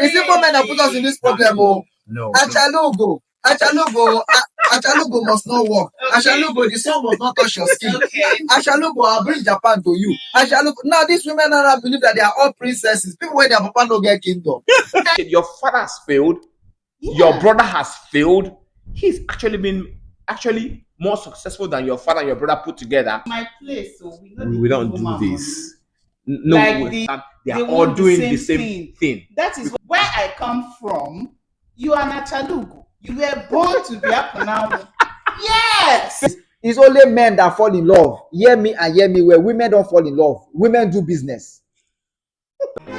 It's simple men that put us in this problem. Oh, No. Achalugo must not work. Achalugo, the sun must not touch your skin. Achalugo, I'll bring Japan to you. Achalugo, now these women now believe that they are all princesses. People when their papa no get kingdom. Your father has failed. Your brother has failed. He's actually been more successful than your father and your brother put together. My place, so we don't do this. No, like they are all doing the same thing. That is where I come from. You are not Chalugu. You were born to be a now. Yes. It's only men that fall in love. Hear me and hear me. Where women don't fall in love. Women do business.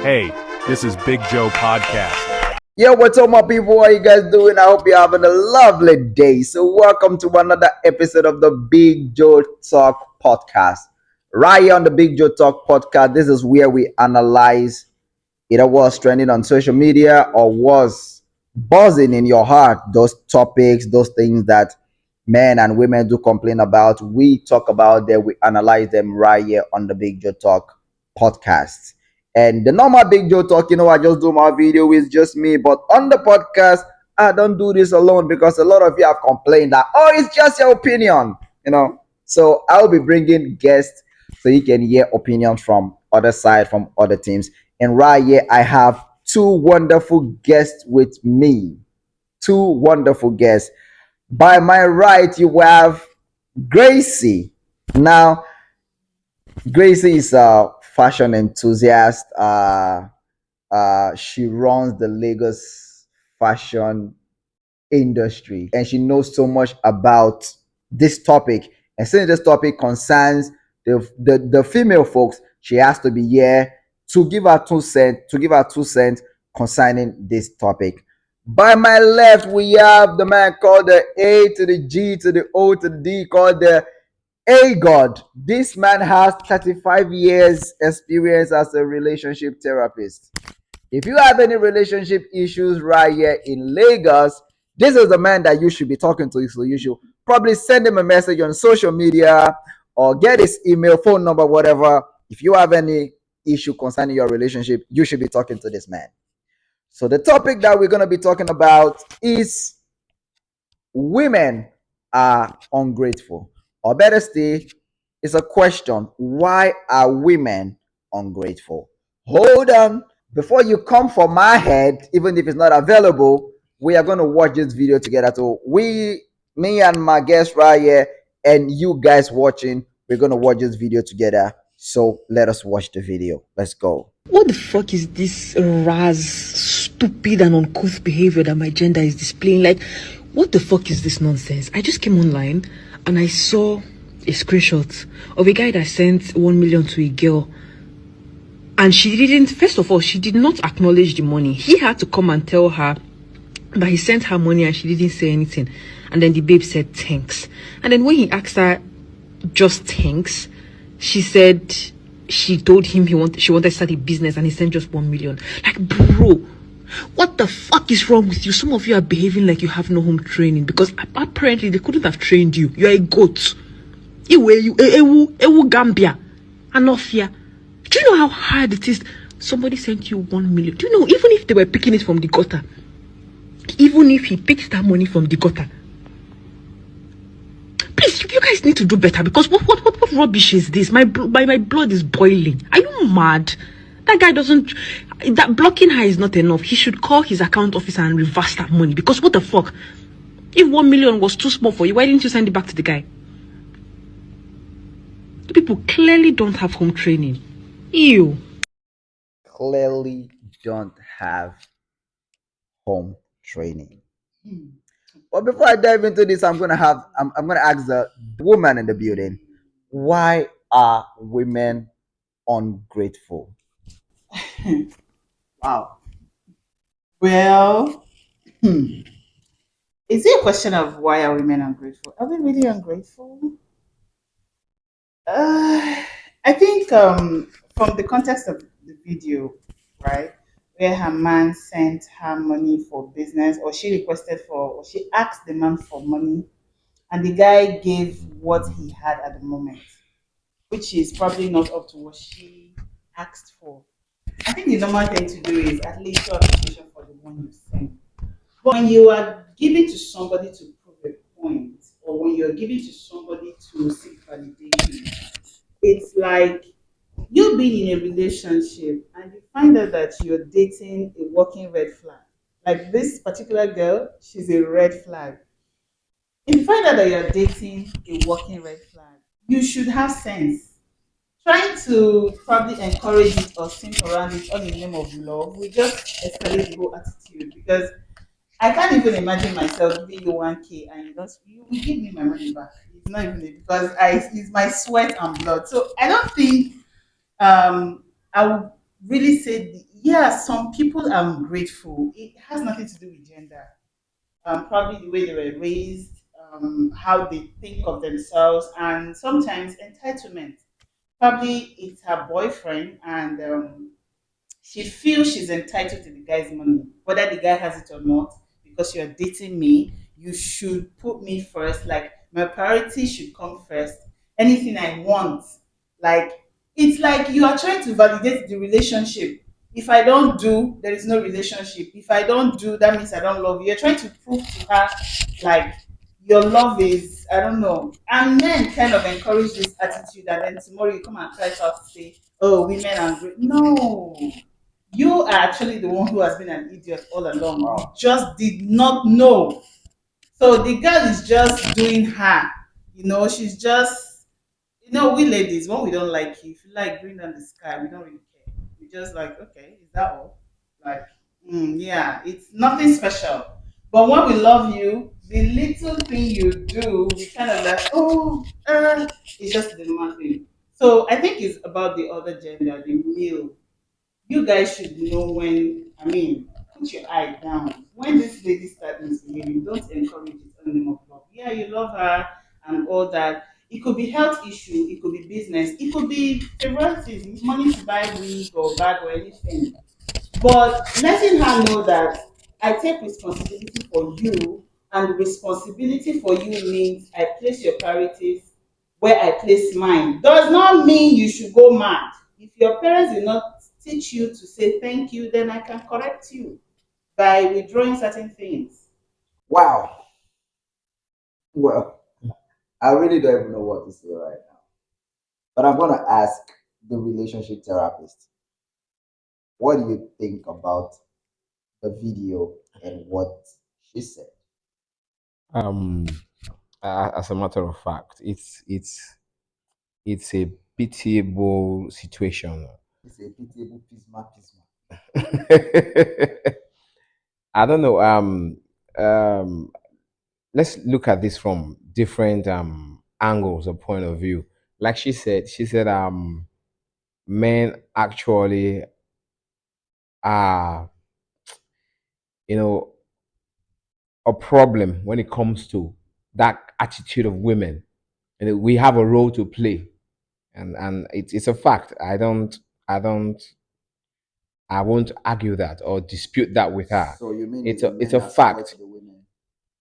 Hey, this is Big Joe Podcast. Yo, what's up, my people? How you guys doing? I hope you're having a lovely day. So welcome to another episode of the Big Joe Talk Podcast. Right here on the Big Joe Talk Podcast, this is where we analyze either what's trending on social media or what's buzzing in your heart. Those topics, those things that men and women do complain about. We talk about them. We analyze them right here on the Big Joe Talk Podcast. And the normal Big Joe Talk, I just do my video with just me. But on the podcast, I don't do this alone because a lot of you have complained that, it's just your opinion, So I'll be bringing guests so you can hear opinions from other side, from other teams. And right here, I have two wonderful guests with me. Two wonderful guests. By my right, you have Gracie. Now, Gracie is a fashion enthusiast. She runs the Lagos fashion industry, and she knows so much about this topic. And since this topic concerns the female folks, she has to be here to give her 2 cents concerning this topic. By my left, we have the man called the A to the G to the O to the D, called the A God. This man has 35 years experience as a relationship therapist. If you have any relationship issues right here in Lagos, this is the man that you should be talking to. So you should probably send him a message on social media or get his email, phone number, whatever. If you have any issue concerning your relationship, you should be talking to this man. So the topic that we're going to be talking about is women are ungrateful. Or better still, it's a question. Why are women ungrateful? Hold on. Before you come for my head, even if it's not available, we are going to watch this video together. So me and my guest right here, and you guys watching, we're going to watch this video together. So let us watch the video. Let's go. What the fuck is this stupid and uncouth behavior that my gender is displaying? Like, what the fuck is this nonsense? I just came online and I saw a screenshot of a guy that sent 1 million to a girl. And first of all, she did not acknowledge the money. He had to come and tell her that he sent her money and she didn't say anything. And then the babe said thanks. And then when he asked her just thanks, she said she told him she wanted to start a business and he sent just 1 million. Like, bro, what the fuck is wrong with you? Some of you are behaving like you have no home training because apparently they couldn't have trained you. You are a goat. Ewu Gambia. Anofia. Do you know how hard it is? Somebody sent you 1 million. Do you know, even if they were picking it from the gutter, even if he picked that money from the gutter, please, you guys need to do better because what rubbish is this? My blood is boiling. Are you mad? That guy that blocking her is not enough. He should call his account officer and reverse that money because what the fuck? If 1 million was too small for you, why didn't you send it back to the guy? The people clearly don't have home training. Ew. Clearly don't have home training. But before I dive into this, I'm gonna ask the woman in the building, why are women ungrateful? Wow. Well, is it a question of why are women ungrateful? Are they really ungrateful? I think from the context of the video, right, where her man sent her money for business, or she asked the man for money, and the guy gave what he had at the moment, which is probably not up to what she asked for. I think the normal thing to do is at least show appreciation for one you're saying. But when you are giving to somebody to prove a point, or when you're giving to somebody to seek validation, it's like you being in a relationship and you find out that you're dating a walking red flag. Like this particular girl, she's a red flag. If you find out that you're dating a walking red flag, you should have sense. Trying to probably encourage it or simp around it all in the name of love will just escalate the whole attitude, because I can't even imagine myself giving you 1K and you will give me my money back. It's not even because it's my sweat and blood. So I don't think I would really say yeah, some people are ungrateful. It has nothing to do with gender. Probably the way they were raised, how they think of themselves, and sometimes entitlement. Probably it's her boyfriend, and she feels she's entitled to the guy's money, whether the guy has it or not. Because you're dating me, you should put me first. Like my priority should come first. Anything I want, like it's like you are trying to validate the relationship. If I don't do, there is no relationship. If I don't do, that means I don't love you. You're trying to prove to her like your love is, I don't know. And men kind of encourage this attitude, and then tomorrow you come and try to say, oh, women are great. No, you are actually the one who has been an idiot all along. You just did not know. So the girl is just doing her. She's just, we ladies, when we don't like you, if you like bring down the sky, we don't really care. We just like, okay, is that all? Like, yeah, it's nothing special. But when we love you, the little thing you do, we kind of like, oh, it's just the normal thing. So I think it's about the other gender, the male. You guys should know when, put your eye down. When this lady starts misbehaving, don't encourage it on the name of love. Yeah, you love her and all that. It could be health issue, it could be business, it could be favoritism, money to buy wig or bag or anything. But letting her know that I take responsibility for you, and responsibility for you means I place your priorities where I place mine. Does not mean you should go mad. If your parents did not teach you to say thank you, then I can correct you by withdrawing certain things. Wow. Well, I really don't even know what to say right now. But I'm gonna ask the relationship therapist, what do you think about the video and what she said? Um, as a matter of fact, it's a pitiable situation. It's a pitiable pisma pisma. I don't know. Um, let's look at this from different angles or point of view. Like she said men actually are, you know, a problem when it comes to that attitude of women, and we have a role to play, and it's a fact. I won't argue that or dispute that with her. So you mean It's it's the a men that fact. hurt the women?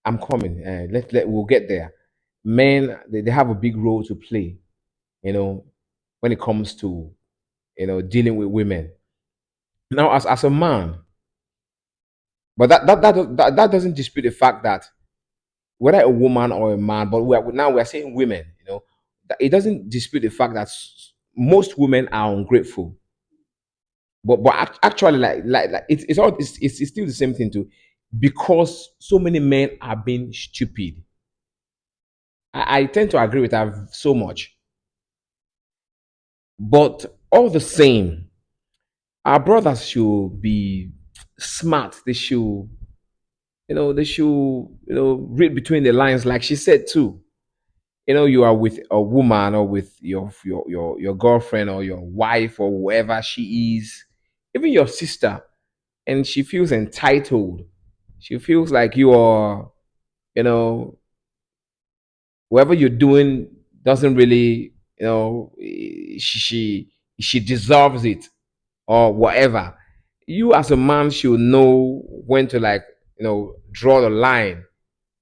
I'm coming. Let we'll get there. Men, they have a big role to play, you know, when it comes to, dealing with women. Now, as a man, but that doesn't dispute the fact that whether a woman or a man, but now we're saying women, that it doesn't dispute the fact that most women are ungrateful. But actually, like it's still the same thing too, because so many men are being stupid. I tend to agree with her so much. But all the same, our brothers should be smart. They should read between the lines, like she said too. You are with a woman or with your girlfriend or your wife or whoever she is, even your sister, and she feels entitled. She feels like you are, you know, whatever you're doing doesn't really, she deserves it or whatever. You as a man should know when to, like, draw the line.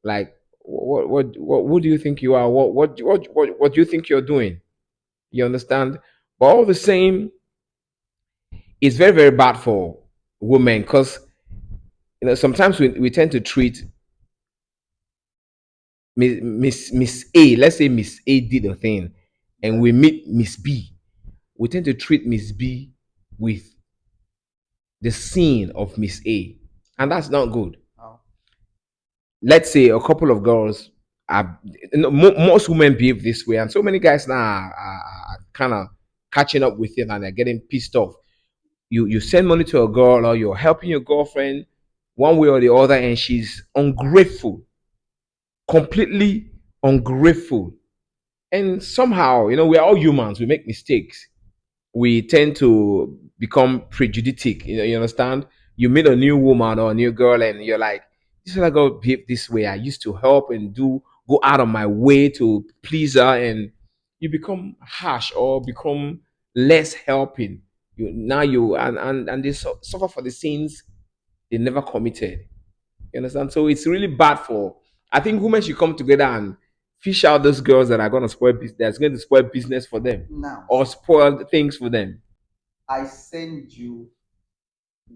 Like, what do you think you are? What do you think you're doing? You understand? But all the same, it's very very bad for women, because Sometimes we tend to treat Miss A. Let's say Miss A did a thing, and we meet Miss B. We tend to treat Miss B with the scene of Miss A, and that's not good. Oh. Let's say a couple of girls are, most women behave this way, and so many guys now are kind of catching up with it, and they're getting pissed off. You send money to a girl, or you're helping your girlfriend one way or the other, and she's ungrateful, completely ungrateful. And somehow, we're all humans, we make mistakes, we tend to become prejudiced. You understand? You meet a new woman or a new girl, and you're like, this is I go behave this way. I used to help and go out of my way to please her, and you become harsh or become less helping. And they suffer for the sins they never committed. You understand? So it's really bad for. I think women should come together and fish out those girls that are going to that's going to spoil business for them Now, or spoil things for them. I send you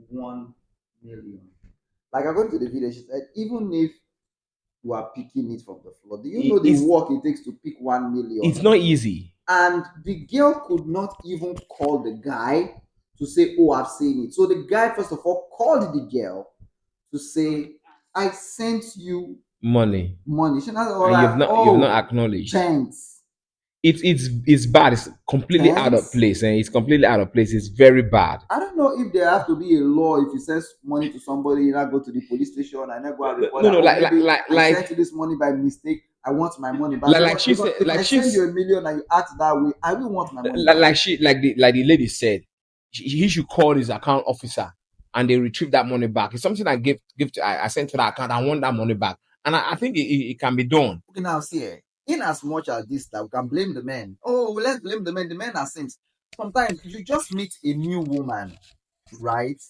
1 million. Like according to the video, she said, even if you are picking it from the floor, do you know the work it takes to pick 1 million? It's not easy. And the girl could not even call the guy to say, "Oh, I've seen it." So the guy, first of all, called the girl to say, "I sent you Money. money." She not And you've not acknowledged. Thanks. It's bad. It's completely out of place, and it's completely out of place. It's very bad. I don't know if there has to be a law. If you send money to somebody, you not go to the police station and then go and report. No, I sent you this money by mistake. I want my money back. Like she said, if I send you 1 million and you act that way, I will want my money back. Like the lady said, he should call his account officer and they retrieve that money back. It's something I I sent to that account. I want that money back, and I think it can be done. Okay, now see, in as much as this, that we can blame the men. Oh, let's blame the men. The men are saints. Sometimes you just meet a new woman, right?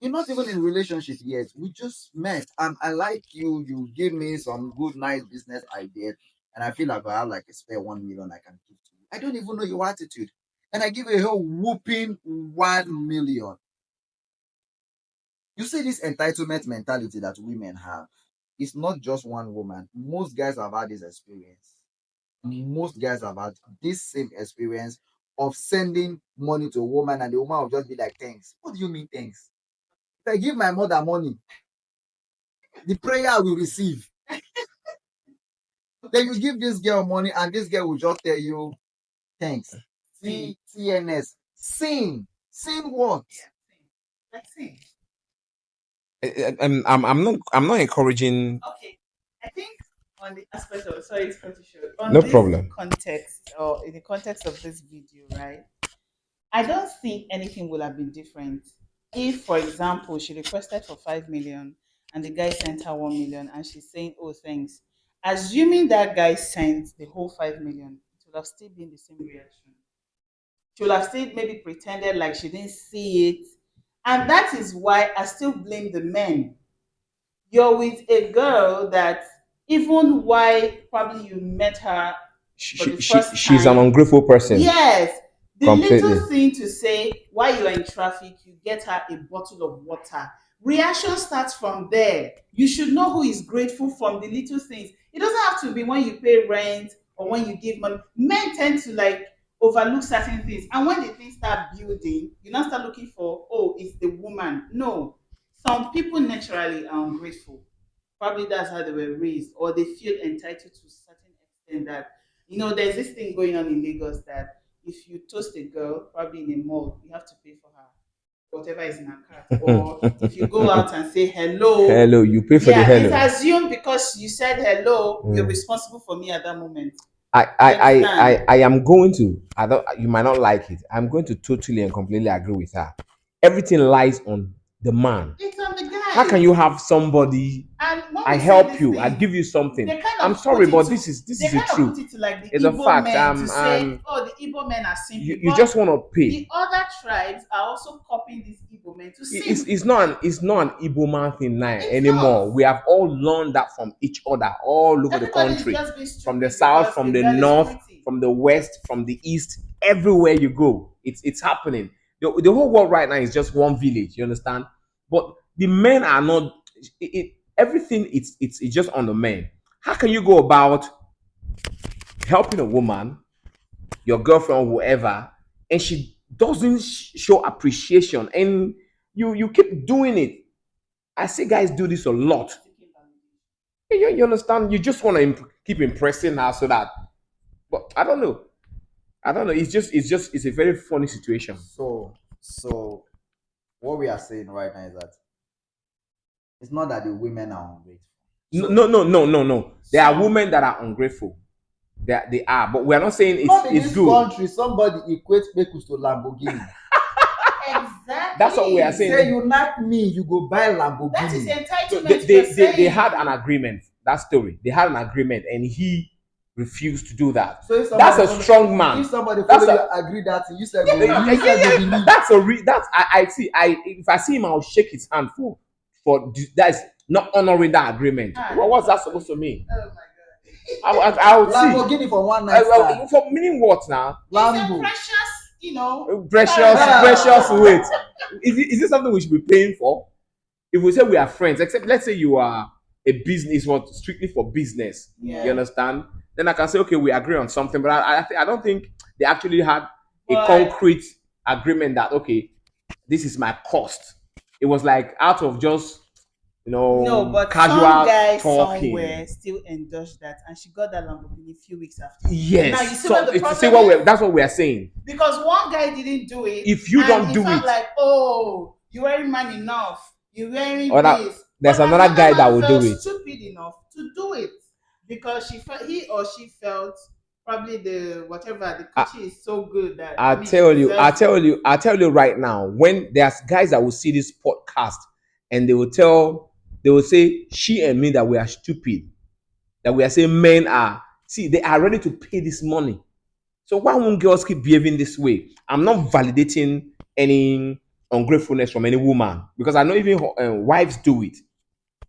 You're not even in relationship yet. We just met, and I like you. You give me some good, nice business ideas, and I feel like I have like a spare 1 million I can give to you. I don't even know your attitude, and I give you a whole whooping 1 million. You see this entitlement mentality that women have. It's not just one woman. Most guys have had this experience. Most guys have had this same experience of sending money to a woman, and the woman will just be like, "Thanks." What do you mean, thanks? If I give my mother money, the prayer I will receive. Then you give this girl money, and this girl will just tell you, "Thanks." TNS. Sin. Sin what? Let's see. I'm not encouraging. Okay, I think on the aspect of sorry, it's cut you short. On No this problem. context, or in the context of this video, right? I don't think anything would have been different if, for example, she requested for 5 million and the guy sent her 1 million and she's saying, "Oh, thanks." Assuming that guy sent the whole 5 million, it would have still been the same reaction. She would have still maybe pretended like she didn't see it. And that is why I still blame the men. You're with a girl that even why probably you met her for the first She's an time. ungrateful person. Yes. The Completely. little thing to say while you're in traffic, you get her a bottle of water. Reaction starts from there. You should know who is grateful from the little things. It doesn't have to be when you pay rent or when you give money. Men tend to like overlook certain things. And when the things start building, you now start looking for, oh, it's the woman. No. Some people naturally are ungrateful. Probably that's how they were raised, or they feel entitled to a certain extent that, there's this thing going on in Lagos that if you toast a girl, probably in a mall, you have to pay for her whatever is in her cart. Or if you go out and say Hello, you pay for the yeah, hello. it's assumed because you said hello, you're responsible for me at that moment. I am going to. I don't. You might not like it. I'm going to totally and completely agree with her. Everything lies on the man. It's on the guy. How can you have somebody? And when I we say help this you. thing, I give you something. they kind I'm of sorry, put it but to- this is they the kind of truth. put it to like the It's a Igbo fact. men to say, oh, the Igbo men are simple. You But just want to pay. the other tribes are also copying these Igbo men to It's, simp. it's not an Igbo man thing now It's anymore. not. We have all learned that from each other all over the Everybody is country, just being from the stupid south, because from a the girl is north, pretty. from the west, from the east. Everywhere you go, it's happening. The whole world right now is just one village. You understand? But the men are not. Everything it's just on the men. How can you go about helping a woman, your girlfriend, whoever, and she doesn't show appreciation, and you keep doing it? I see guys do this a lot. You understand? You just want to keep impressing her so that. But I don't know. I don't know. It's a very funny situation. So what we are saying right now is that it's not that the women are ungrateful. No. There are women that are ungrateful. They are, but we are not saying Not in it's this good. country, somebody equates Pekus to Lamborghini. Exactly. That's what we are saying. Say you knock me, you go buy Lamborghini. That is So entitlement. they had an agreement. That story. They had an agreement, and he refused to do that. So if That's a somebody strong man. If somebody That's follow a- you agree that you said go, you said go believe. That's that's I see. If I see him, I'll shake his hand for that's not honoring that agreement. What's that supposed to mean? Oh my God. I would see. Lamborghini for one night stand. For meaning what now? It's a Lambo. precious, Precious weight. Is it something we should be paying for? If we say we are friends, except let's say you are a business, what strictly for business. Yeah. You understand? Then I can say, okay, we agree on something, but I don't think they actually had a But- concrete agreement that okay, this is my cost. It was like out of just No, but casual some guy talking. somewhere still endorsed that, and she got that Lamborghini a few weeks after. Yes. Now, you see So what the if you problem see what is? that's what we are saying. Because one guy didn't do it. If you and don't it do felt it- like, oh, you weren't man enough. You wearing Or that- this. there's But another guy that man will felt do it. Stupid enough to do it because he or she felt probably the whatever the coochie is so good that I tell you right now, when there's guys that will see this podcast and they will say she and me that we are stupid, that we are saying men are they are ready to pay this money. So why won't girls keep behaving this way? I'm not validating any ungratefulness from any woman because I know even wives do it.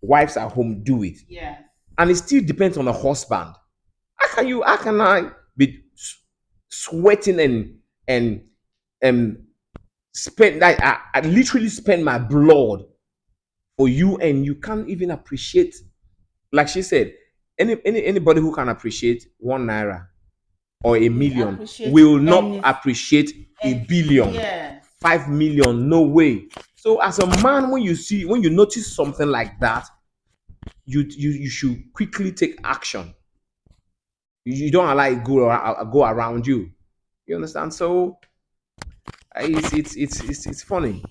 Wives at home do it, Yeah. and it still depends on the husband. How can I be sweating and spend like I literally spend my blood for you and you can't even appreciate, like she said, anybody who can appreciate 1 naira or a million appreciate will not anything. appreciate a billion. Yes. 5 million, no way. So as a man, when you notice something like that, you should quickly take action. You don't allow it go around you. You understand? So it's funny.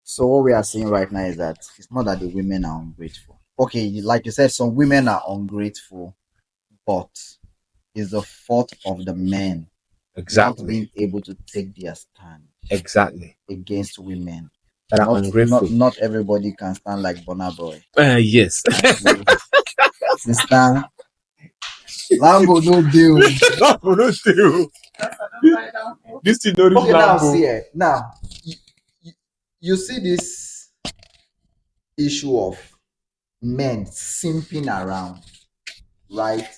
So what we are saying right now is that it's not that the women are ungrateful. Okay, like you said, some women are ungrateful, but it's the fault of the men not being able to take their stand Exactly. against women. That are ungrateful. Not everybody can stand like Burna Boy. Yes. Sister, Lambo no deal. Lambo no deal. This thing no reach Okay, now Lambo. see now you see this issue of men simping around, right?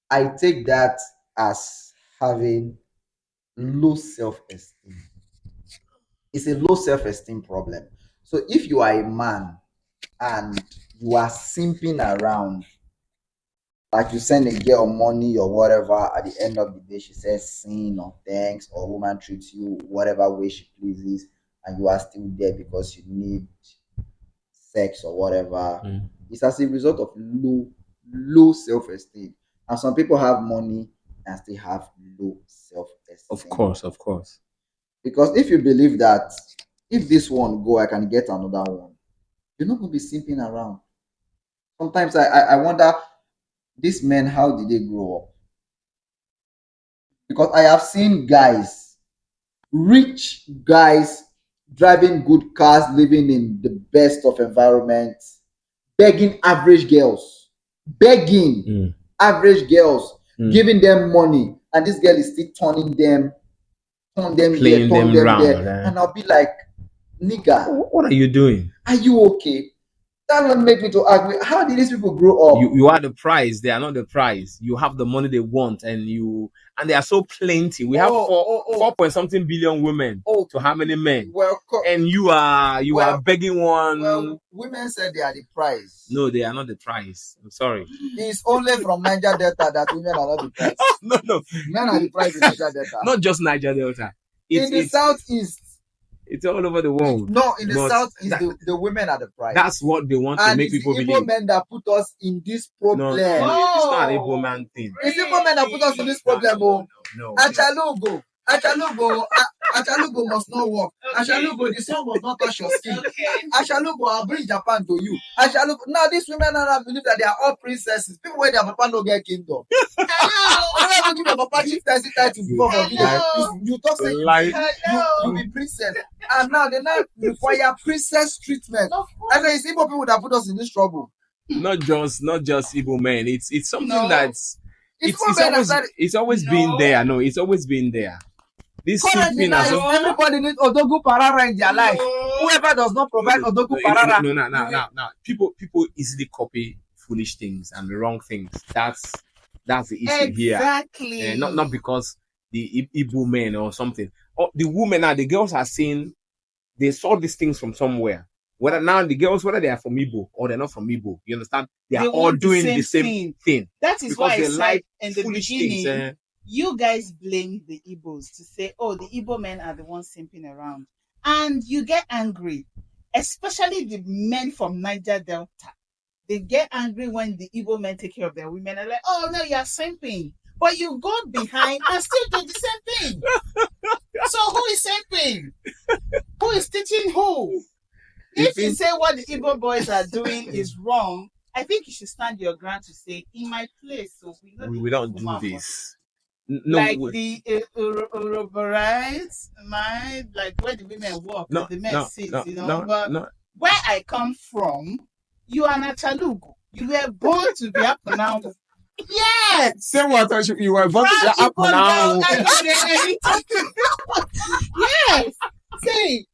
I take that as having low self-esteem. It's a low self-esteem problem. So if you are a man and you are simping around, like you send a girl money or whatever, at the end of the day she says sin or thanks, or woman treats you whatever way she pleases, and you are still there because you need sex or whatever. It's as a result of low self-esteem. And some people have money and still have low self-esteem. Of course. Because if you believe that if this one go, I can get another one, you're not going to be simping around. Sometimes I wonder, these men, how did they grow up? Because I have seen guys, rich guys, driving good cars, living in the best of environments, begging average girls, average girls, giving them money, and this girl is still turn them Playing here, turn them them there, round, and I'll be like, nigga, What are you doing? are you okay? That will make me to ask me, how did these people grow up? You are the prize. They are not the prize. You have the money they want, and they are so plenty. We have 4 point something billion women to how many men? Well, And you are well, begging one. well, women said they are the prize. No, they are not the prize. I'm sorry. It's only from Niger Delta that women are not the prize. No. Men are the prize in Niger Delta. Not just Niger Delta. In the southeast. It's all over the world. No, in the southeast, the women are the prize. That's what they want to make people believe. It's Igbo men that put us in this problem. No, it's not an Igbo man thing. It's Igbo men that put us in this problem. No. Achalugo must not work. Achalugo, the sun must not touch your skin. Achalugo, I'll bring Japan to you. Achalugo, now these women now believe that they are all princesses. People where their papa no get kingdom. I don't give your papa chief title before for video. You talk say you be princess, and now they now require princess treatment. I say it's Igbo people that put us in this trouble. Not just Igbo men. It's something that's it's always been there. No, it's always been there. This everybody needs Odogu Parara in their life. Whoever does not provide Odogu Parara. No. People easily copy foolish things and the wrong things. That's the issue here. Exactly. Not because the Igbo men or something. Or the women the girls are saying they saw these things from somewhere. Whether now the girls, whether they are from Igbo or they're not from Igbo, you understand? They are all doing the same thing. That is why I said in the beginning, you guys blame the Igbos to say, oh, the Igbo men are the ones simping around. And you get angry, especially the men from Niger Delta. They get angry when the Igbo men take care of their women. They're like, oh, no, you're simping. But you go behind and still do the same thing. So who is simping? Who is teaching who? If you say what the Igbo boys are doing is wrong, I think you should stand your ground to say, in my place, so we don't do this. No, like the Urobarites, like where the women walk, the men sit, but where I come from, you are not Chalugo. You were born to be up now. Yes. Say what you were born to be up now. Yes. See.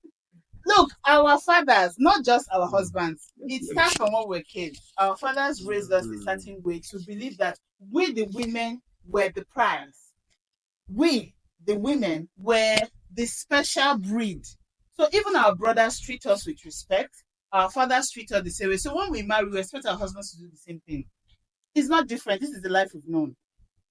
Look, our fathers, not just our husbands, it starts from when we were kids. Our fathers raised us a certain way to believe that we, the women, were the prize. We, the women, were the special breed. So even our brothers treat us with respect. Our fathers treat us the same way. So when we marry, we expect our husbands to do the same thing. It's not different. This is the life we've known.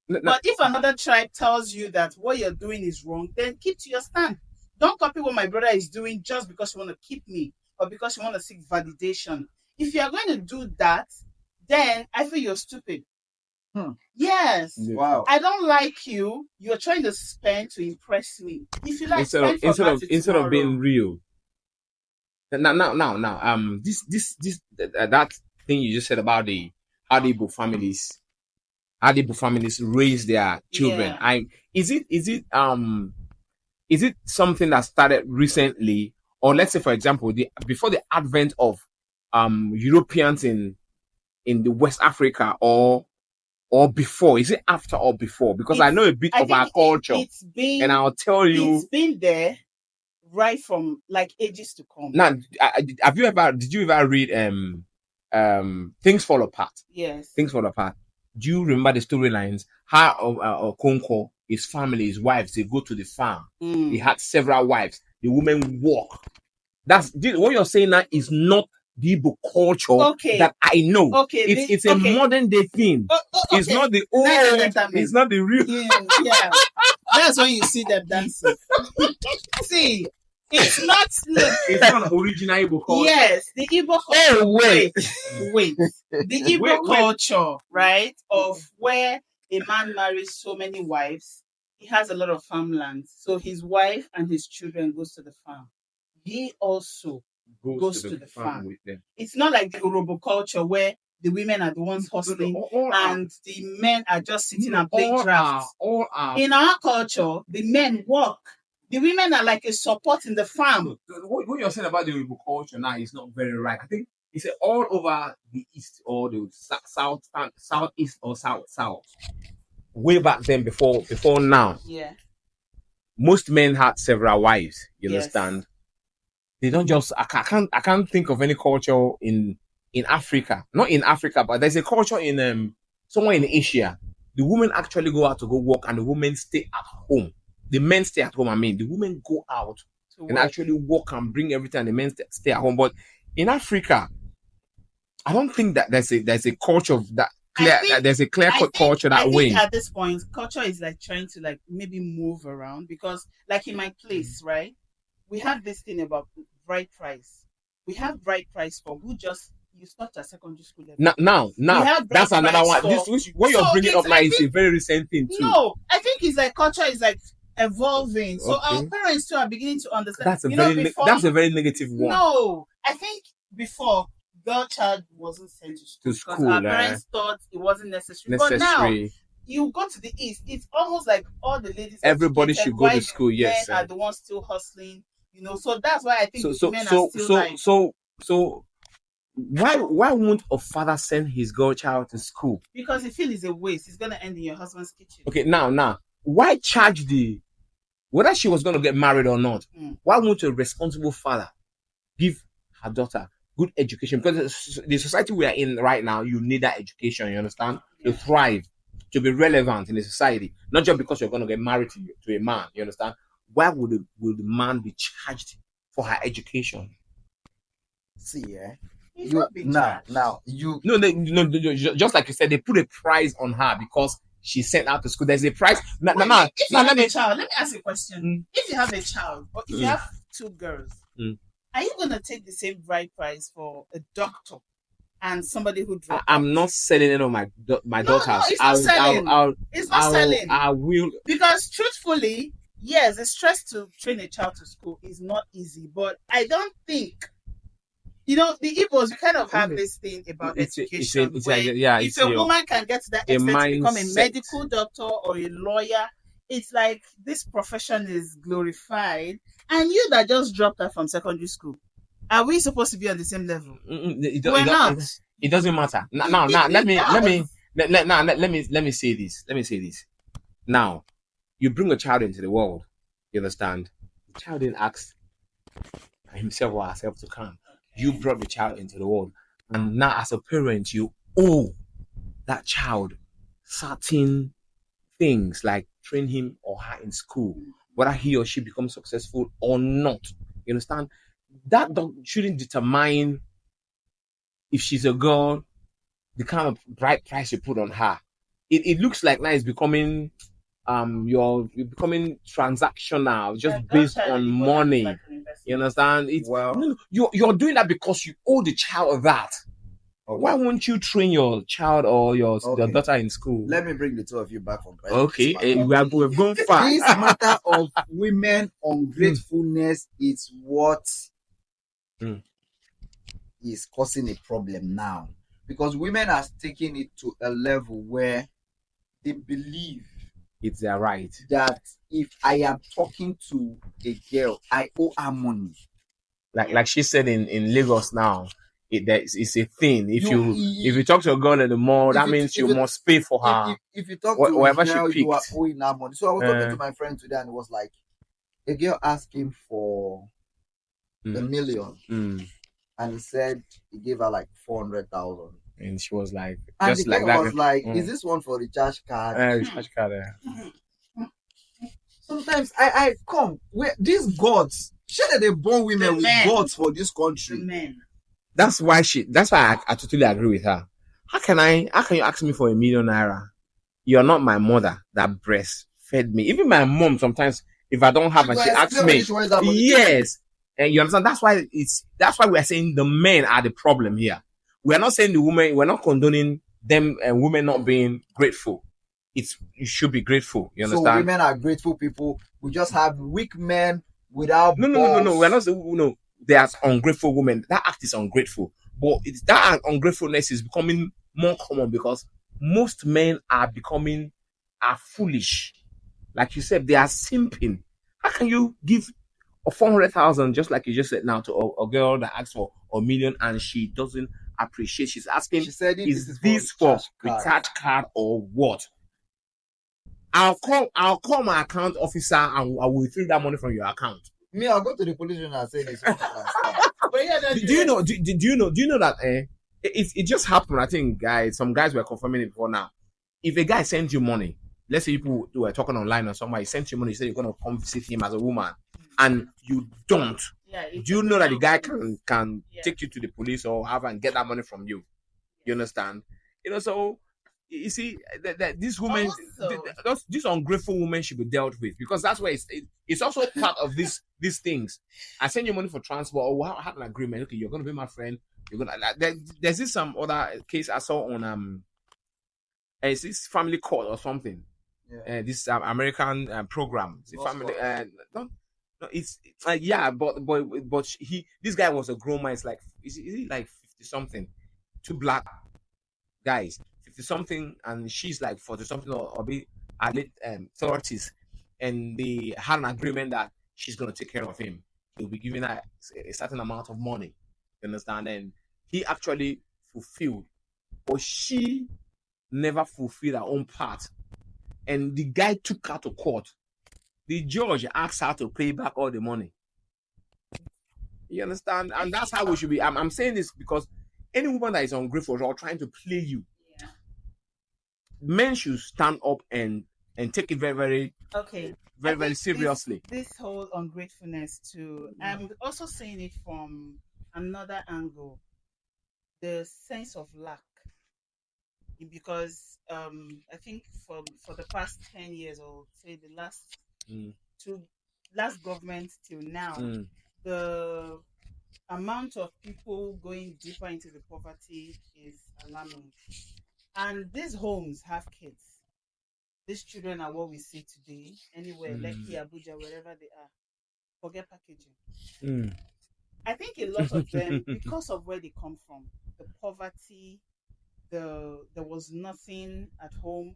But if another tribe tells you that what you're doing is wrong, then keep to your stand. Don't copy what my brother is doing just because you want to keep me or because you want to seek validation. If you are going to do that, then I feel you're stupid. Yes. Wow. I don't like you. You're trying to spend to impress me. If you like instead of being real. Now, that thing you just said about the Igbo families raise their children. Yeah. Is it something that started recently, or let's say, for example, before the advent of Europeans in the West Africa, or before? Is it after or before? Because I know a bit of our culture, and I'll tell you, it's been there right from like ages to come. Now, did you ever read Things Fall Apart? Yes. Things Fall Apart. Do you remember the storylines? How Okonkwo, his family, his wives, they go to the farm. He had several wives. The women walk. What you're saying now is not the Igbo culture that I know. It's a modern day thing. It's not the old. It's not the real. Yeah. That's when you see them dancing. See, it's not. It's not original Igbo culture. Yes, the Igbo culture. Oh, wait. The Igbo culture, right, of where a man marries so many wives, he has a lot of farmland. So his wife and his children goes to the farm. He also goes to the farm with them. It's not like the Urobo culture where the women are the ones hustling and the men are just sitting and playing drafts. In our culture, the men work. The women are like a support in the farm. What you're saying about the Urobo culture now is not very right. I think it's all over the east or the southeast or south. Way back then, before now. Yeah. Most men had several wives. You understand? They don't just. I can't think of any culture in in Africa, not in Africa, but there's a culture in somewhere in Asia. The women actually go out to go work, and the women stay at home. The men stay at home. I mean, the women go out and actually work and bring everything, and the men stay at home. But in Africa, I don't think that there's a culture of that clear. There's a clear cut culture that way. I think at this point, culture is like trying to like maybe move around, because like in my place, right, we have this thing about bride price. We have bride price for who just you start at secondary school level. Now, that's another one. What you're bringing up now is a very recent thing too. No, I think it's like culture is like evolving. So our parents too are beginning to understand. That's a very negative one. No, I think before girl child wasn't sent to school because our parents thought it wasn't necessary. But now you go to the East, it's almost like all the ladies. Everybody should go to school. Yes, men are the ones still hustling. You know, so that's why I think men are still so why won't a father send his girl child to school? Because he feels it's a waste. It's gonna end in your husband's kitchen. Okay, now why charge whether she was gonna get married or not? Why won't a responsible father give her daughter good education? Because the society we are in right now, you need that education. You understand? To thrive, to be relevant in the society, not just because you're gonna get married to a man. You understand? Why would the man be charged for her education? See, no, just like you said, they put a price on her because she sent out to school. There's a price. Let me ask you a question. If you have a child, or if you have two girls, are you gonna take the same bride price for a doctor and somebody who dropped I'm not selling any of my daughters. No, it's not selling. It's not selling. I will, because truthfully, yes, the stress to train a child to school is not easy, but I don't think, the Igbos, we kind of have this thing about education. If a woman can get to that extent to become a medical doctor or a lawyer, it's like this profession is glorified. And you that just dropped her from secondary school, are we supposed to be on the same level? We're not. It doesn't matter. Now, let me say this. Now, you bring a child into the world. You understand? The child didn't ask himself or herself to come. You brought the child into the world, and now as a parent, you owe that child certain things, like train him or her in school, whether he or she becomes successful or not. You understand? That shouldn't determine if she's a girl, the kind of bright price you put on her. It looks like now it's becoming you're becoming transactional, just based on money. Like, you understand? You're doing that because you owe the child that. Okay. Why won't you train your child or your daughter in school? Let me bring the two of you back from private. Okay, we've gone far. This matter of women ungratefulness is what is causing a problem now, because women are taking it to a level where they believe it's their right that if I am talking to a girl, I owe her money. Like she said in Lagos now, it's a thing. If you talk to a girl at the mall, that means you must pay for her. If you talk to a girl, you are owing her money. So I was talking to my friend today, and it was like a girl asked him for $1 million, and he said he gave her like 400,000. And she was like, and just the like that. Was like, is this one for recharge card? Recharge card. Sometimes I come where these gods, sure that they born women with gods for this country. Men. That's why I totally agree with her. How can you ask me for $1 million? You're not my mother that breastfed me. Even my mom, sometimes if I don't have, and she asks me, yes. And you understand? That's why we are saying the men are the problem here. We are not saying the women, we're not condoning them and women not being grateful. You should be grateful. You understand? So women are grateful people. We just have weak men without No. We're not saying, no. There's ungrateful women. That act is ungrateful. But that ungratefulness is becoming more common because most men are foolish. Like you said, they are simping. How can you give a 400,000, just like you just said now, to a girl that asks for $1 million and she doesn't appreciate? She's asking, she said, is this for recharge card or what? I'll call my account officer and I will retrieve that money from your account. I'll go to the police and say this. Do you know that it just happened. I think guys, some guys were confirming it before now. If a guy sends you money, let's say people who are talking online or somebody sends you money, you say you're gonna come visit him as a woman, and you don't. Yeah, Do you know that the guy can Yeah. take you to the police or have and get that money from you? You understand? So you see that these women, these ungrateful women should be dealt with, because that's where it's also part of these things. I send you money for transport, or I have an agreement. Okay, you're gonna be my friend. You're gonna there's this some other case I saw on it's this family court or something. Yeah. This American program. It's a Lost family. cause. No, it's yeah, but this guy was a grown man. It's like is he like 50 something? Two black guys, 50 something, and she's like 40 something or be at late 30s, and they had an agreement that she's gonna take care of him. He'll be giving her a certain amount of money. You understand? And he actually fulfilled, but she never fulfilled her own part. And the guy took her to court. The judge asked her to pay back all the money. You understand? And that's how we should be. I'm saying this because any woman that is ungrateful or trying to play you, men should stand up and take it very very seriously. This whole ungratefulness too. I'm also seeing it from another angle, the sense of lack. Because I think for the past 10 years, or say the last last government till now, the amount of people going deeper into the poverty is alarming. And these homes have kids. These children are what we see today, anywhere, Lekki, Abuja, wherever they are. Forget packaging. I think a lot of them, because of where they come from, the poverty, there was nothing at home.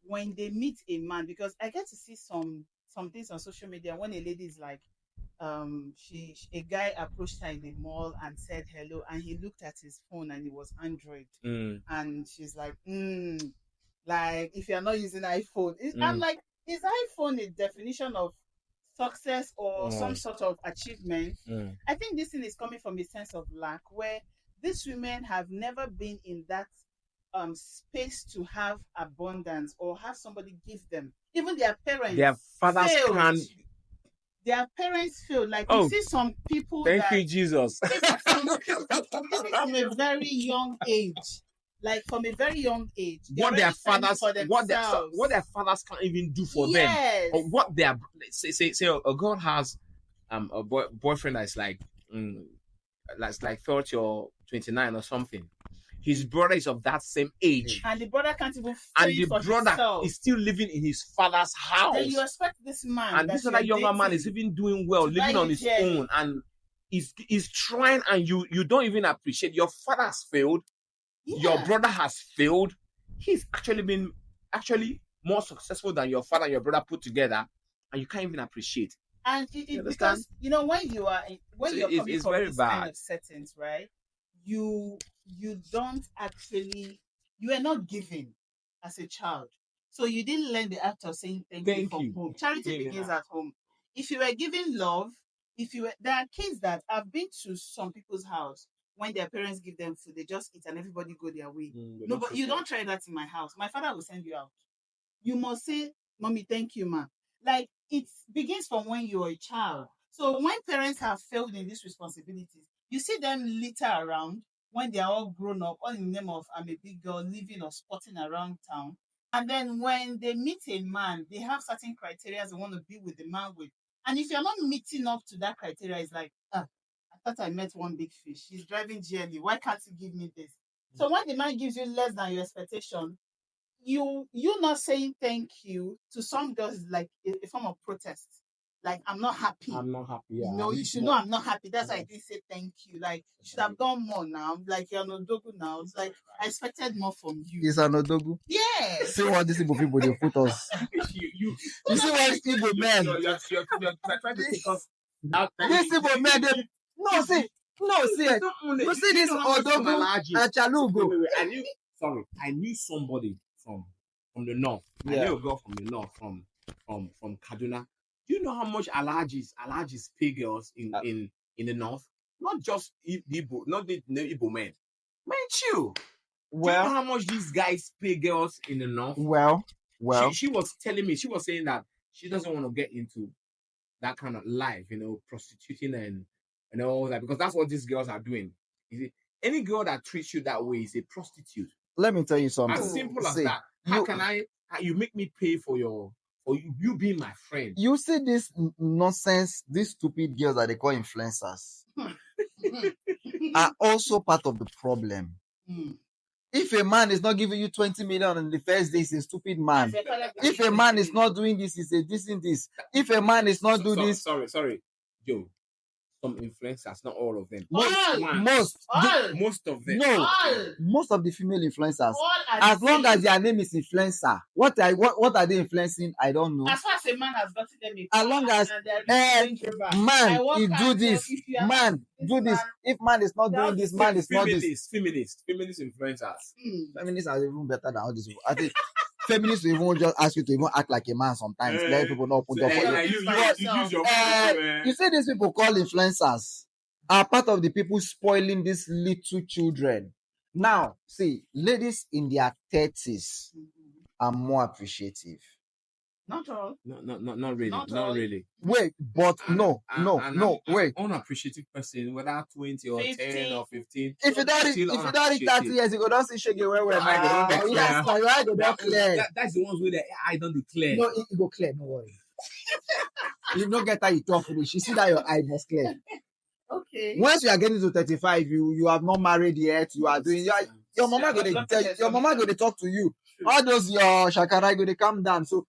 When they meet a man, because I get to see some things on social media when a lady is like, a guy approached her in the mall and said hello, and he looked at his phone and it was Android, and she's like, like if you're not using iPhone, I'm like, is iPhone a definition of success or some sort of achievement? I think this thing is coming from a sense of lack, where these women have never been in that space to have abundance or have somebody give them. Even their parents, their fathers failed. can. Their parents failed. Like you see some people Thank that you, Jesus. even from a very young age, like from a very young age, What their fathers, for what themselves. their fathers can't even do for them, Yes. or what their say a girl has a boyfriend that's like that's like 30 or 29 or something. His brother is of that same age, and the brother can't even and fend the for brother himself. is still living in his father's house. Then you expect this man, and this other younger man is even doing well, to buy living on you his jelly. own, and he's trying, and you don't even appreciate. Your father has failed. Your brother has failed. He's actually been more successful than your father and your brother put together, and you can't even appreciate. And because when you are you're coming from very this bad. kind of settings, right? You don't actually, you are not giving as a child, so you didn't learn the act of saying thank you from home. Charity begins at home. If you were giving love, there are kids that have been to some people's house. When their parents give them food, they just eat and everybody go their way. No, but you don't try that in my house. My father will send you out. You must say, "Mommy, thank you, ma." Like, it begins from when you're a child. So when parents have failed in these responsibilities, you see them litter around when they are all grown up, all in the name of I'm a big girl living or sporting around town. And then when they meet a man, they have certain criteria they want to be with the man with. And if you're not meeting up to that criteria, it's like, I thought I met one big fish. He's driving GLE. Why can't you give me this? So when the man gives you less than your expectation, you not saying thank you to some girls is like a form of protest. Like, I'm not happy. I'm not happy. Yeah, You should know I'm not happy. That's why I didn't say thank you. Like, you should have done more now. Like, you're no dogu now. It's like, I expected more from you. It's an odogu. Yes. See what these Igbo people they put us. you see what Igbo men. You're trying to take us out. These Igbo men, they no see it. You see this odogu and chalugo. Wait. I knew somebody from the north. I knew a girl from the north, from Kaduna. Do you know how much allergies pay girls in the north? Not just Igbo, not the Igbo men. Man, chill. Do you know Well, how much these guys pay girls in the north? well. She was telling me, she was saying that she doesn't want to get into that kind of life, prostituting and all that, because that's what these girls are doing. Any girl that treats you that way is a prostitute. Let me tell you something. As simple as See, that. How you make me pay for you being my friend? You see this nonsense, these stupid girls that they call influencers are also part of the problem. If a man is not giving you 20 million in the first day, he's a stupid man. If a man is not doing this, he's a this. If a man is not doing this, sorry, Joe. Some influencers, not all of them. Most of them. No, most of the female influencers, as long as their name is influencer, what are they influencing? I don't know. As far as a man has gotten them, As long as man, he do this, man, do this. If man is not doing this, man is not this. Feminist influencers. Feminists are even better than all these people. I think feminists will even just ask you to even act like a man sometimes. Let people not put up for you. You see, these people called influencers are part of the people spoiling these little children. Now, see, ladies in their 30s are more appreciative. Not all. Not really. Not Not all. really. Wait, but no, wait. Unappreciative person, whether 20 or 10 or 15. If you don't reach 30 years, you go don't see shege where we're now. Yes, my eye go don't clear. That's the ones where the eye don't declare. No, it go clear, no worry. You don't get that you talk finish. You see that your eye must clear. Okay. Once you are getting to 35, you have not married yet. You are doing your mama go to talk to you. All those your shakara go to calm down. So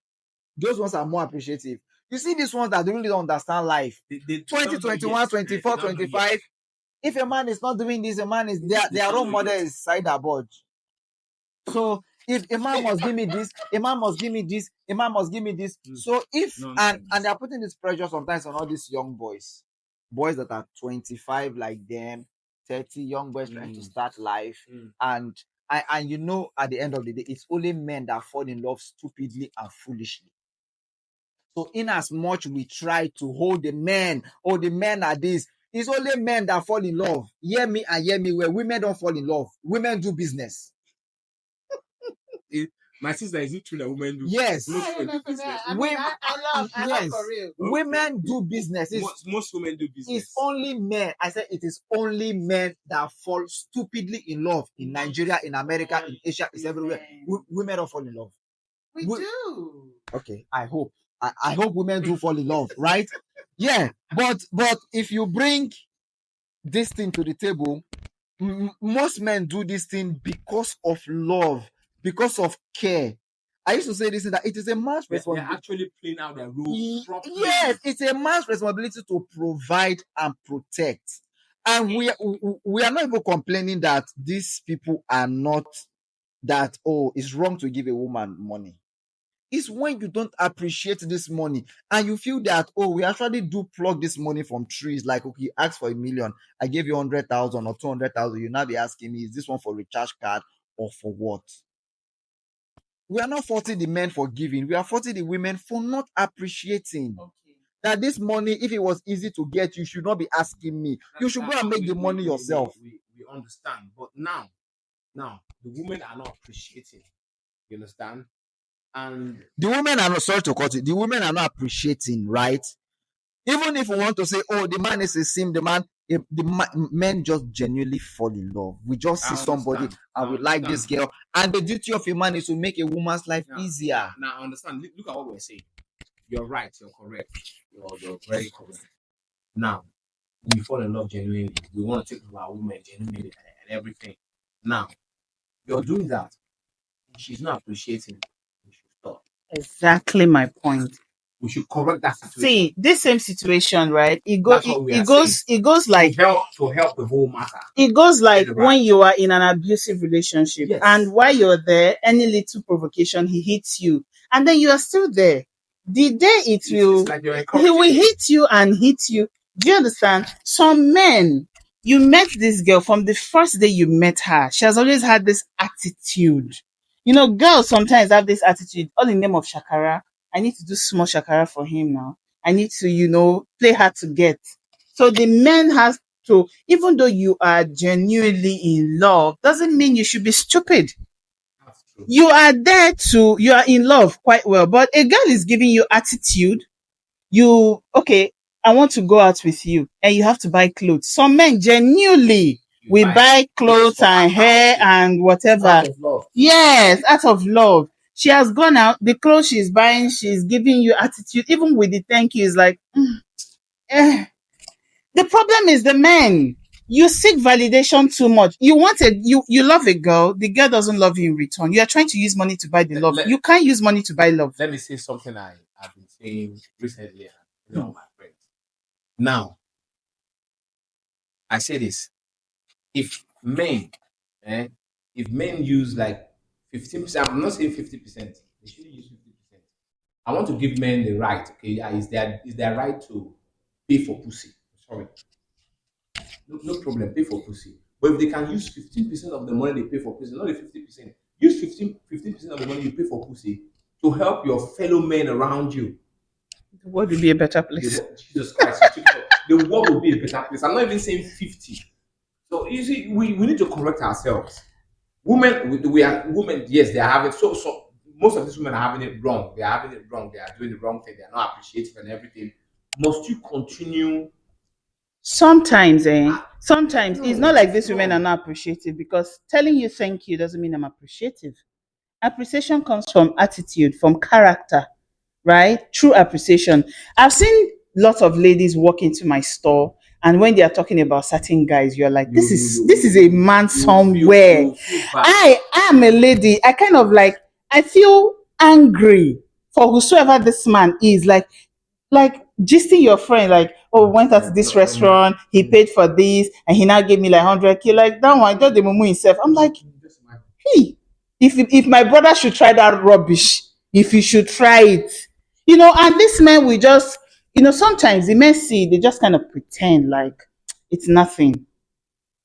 those ones are more appreciative. You see these ones that really don't understand life. 20, 21, 24, 25. If a man is not doing this, a man is their role model is side aboard. So if a man must give me this, a man must give me this, a man must give me this. So if and they are putting this pressure sometimes on all these young boys that are 25 like them, 30 young boys trying to start life, and at the end of the day, it's only men that fall in love stupidly and foolishly. So in as much we try to hold the men are this, it's only men that fall in love. Hear me and hear me well. Women don't fall in love. Women do business. My sister, is it true that women do? Yes. I love for real. Women do business. Most women do business. It's only men. I said it is only men that fall stupidly in love in Nigeria, in America, in Asia, it's everywhere. Women don't fall in love. We do. Okay, I hope. I hope women do fall in love, right? Yeah, but if you bring this thing to the table, most men do this thing because of love, because of care. I used to say this, that it is a man's responsibility. They're actually playing out their role properly. Yes, it's a man's responsibility to provide and protect. And we are not even complaining that these people are not that, it's wrong to give a woman money. It's when you don't appreciate this money and you feel that, we actually do plug this money from trees. Like, okay, ask for $1 million. I gave you 100,000 or 200,000. You now be asking me, is this one for recharge card or for what? We are not faulting the men for giving. We are faulting the women for not appreciating. Okay. That this money, if it was easy to get, you should not be asking me. You should go and make the money yourself. We understand. But now, the women are not appreciating. You understand? And the women are not, sorry to cut it, the women are not appreciating, right? Even if we want to say, the man is a sim, men just genuinely fall in love. We just see somebody and we like this girl, and the duty of a man is to make a woman's life easier. Now, understand. Look at what we're saying. You're right. You're correct. You're very correct. Now, we fall in love genuinely. We want to take care of our women genuinely and everything. Now, you're doing that. She's not appreciating. We should stop. Exactly my point. We should correct that situation. See, this same situation, right? It goes like to help the whole matter. It goes like when you are in an abusive relationship, and while you're there, any little provocation, he hits you, and then you are still there. The day he will hit you and hit you. Do you understand? Some men, you met this girl from the first day you met her. She has always had this attitude. Girls sometimes have this attitude, all in the name of shakara. I need to do small shakara for him now. I need to, play hard to get. So the men has to, even though you are genuinely in love, doesn't mean you should be stupid. That's true. You are there to, you are in love quite well, but a girl is giving you attitude. You, okay, I want to go out with you, and you have to buy clothes. Some men genuinely will buy clothes and hair and whatever. Out of love. Yes, out of love. She has gone out, the clothes she's buying, she's giving you attitude. Even with the thank you, is like, eh. The problem is the men. You seek validation too much. You want you love a girl, the girl doesn't love you in return. You are trying to use money to buy the love. You can't use money to buy love. Let me say something I've been saying recently, my friends. Now, I say this: if men, if men use like 15%, I'm not saying 50%. They shouldn't use 50%. I want to give men the right. Okay, is their right to pay for pussy. Sorry, no problem, pay for pussy. But if they can use 15% of the money they pay for pussy, not the 50%, use 15% of the money you pay for pussy to help your fellow men around you. The world will be a better place. Jesus Christ, the world will be a better place. I'm not even saying 50. So you see, we need to correct ourselves. Women, we are women. Yes, they are having so. Most of these women are having it wrong. They are having it wrong. They are doing the wrong thing. They are not appreciative and everything. Must you continue? Sometimes it's not like these no. women are not appreciative, because telling you thank you doesn't mean I'm appreciative. Appreciation comes from attitude, from character, right? True appreciation. I've seen lots of ladies walk into my store, and when they are talking about certain guys, you're like, this is a man somewhere. you feel bad. I am a lady. I kind of like, I feel angry for whosoever this man is. Like gisting your friend, like, oh, we went out to this restaurant, he paid for this, and he now gave me like 100K. Like that one, just the mumu himself. I'm like, hey, if my brother should try that rubbish, if he should try it, and this man will just, sometimes the men see, they just kind of pretend like it's nothing.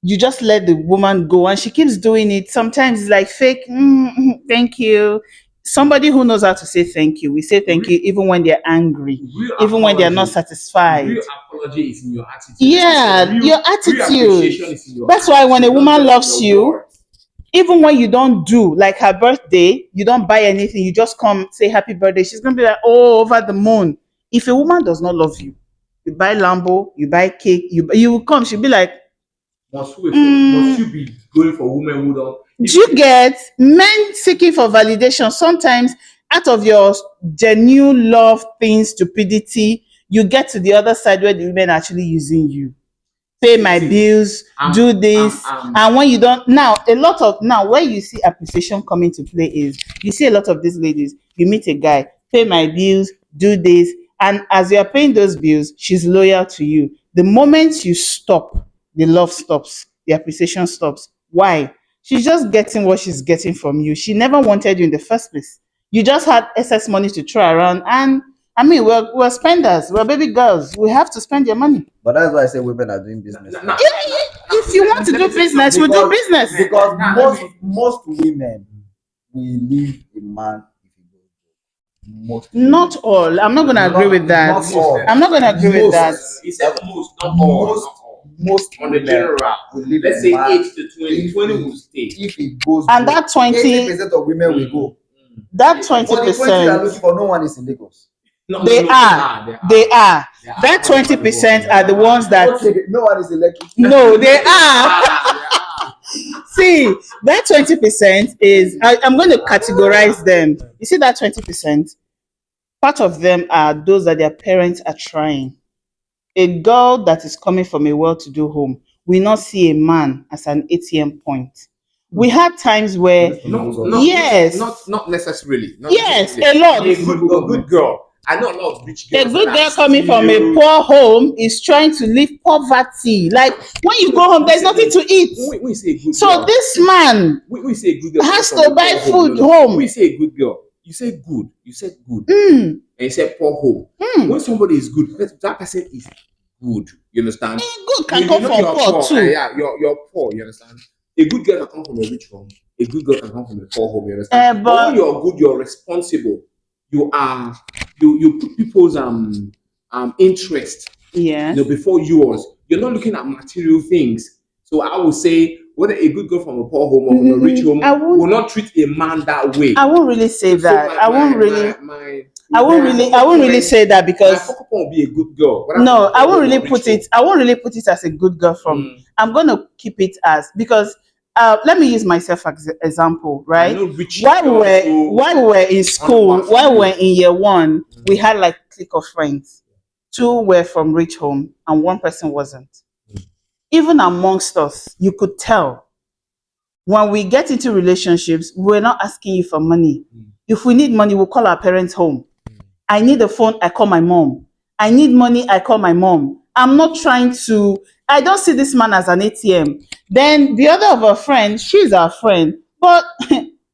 You just let the woman go, and she keeps doing it. Sometimes it's like fake, thank you. Somebody who knows how to say thank you, we say thank you even when they're angry, even when they're not satisfied. Real apology is in your attitude. Yeah, your Real appreciation attitude. is in your That's why when a attitude, woman not just loves your you, words. even when you don't do, like her birthday, you don't buy anything, you just come say happy birthday, she's gonna be like, oh, over the moon. If a woman does not love you, you buy Lambo, you buy cake, you will come, she'll be like, Must you be going for women who don't? do you get men seeking for validation? Sometimes out of your genuine love thing, stupidity, you get to the other side where the women are actually using you. Pay my bills, do this. And when you don't, now where you see appreciation coming to play is, you see a lot of these ladies, you meet a guy, pay my bills, do this, and as you're paying those bills, she's loyal to you. The moment you stop, the love stops, the appreciation stops. Why? She's just getting what she's getting from you. She never wanted you in the first place. You just had excess money to throw around, and I mean, we're spenders, we're baby girls. We have to spend your money. But that's why I say women are doing business. Nah, If you want to do business, we do business. Because most women will leave a man if he goes broke. Most Not all. I'm not going to agree with that. Not all. I'm not going to agree with that. He said most, not all. Most On the women general, will leave let's a say man 8 to 20. 20 will stay. if he goes And broke. that 20 80% of women will go. That But the 20 they are 20%, looking for, no one is in Lagos. they are. That 20% are the ones that, Okay, no one is in Lekki. no, they are. See, that 20% is, I'm going to categorize them. You see that 20%? Part of them are those that their parents are trying. A girl that is coming from a well-to-do home will not see a man as an ATM point. We had times where, yes, not necessarily. Yes, a lot. A good girl. I know a lot of rich A girls. good girl coming from a poor home is trying to live poverty. Like when you go home, there's nothing to eat. We say good So girl. this man We say good girl has to buy food home. We say good girl. You say good. You said good. Mm. And you said poor home. When somebody is good, that person is good. You understand? Good can come from poor too. Yeah, you're poor. You understand? A good girl can come from a rich home. A good girl can come from a poor home. You understand? But when you're good, you're responsible. You put people's interest, yeah, before yours. you're not looking at material things. So I would say whether a good girl from a poor home or from a rich home will not treat a man that way. I won't really say So that. I won't really. my I won't really say that my because focus point will be a good girl. no, I won't really put it. I won't really put it as a good girl from. I'm gonna keep it as because. Let me use myself as an example, right? While we were in school, while we were in year one, we had like a clique of friends. Two were from rich home, and one person wasn't. Even amongst us, you could tell when we get into relationships, we're not asking you for money. If we need money, we'll call our parents home. I need a phone, I call my mom. I need money, I call my mom. I'm not trying to, I don't see this man as an ATM. Then the other of our friends, she's our friend. But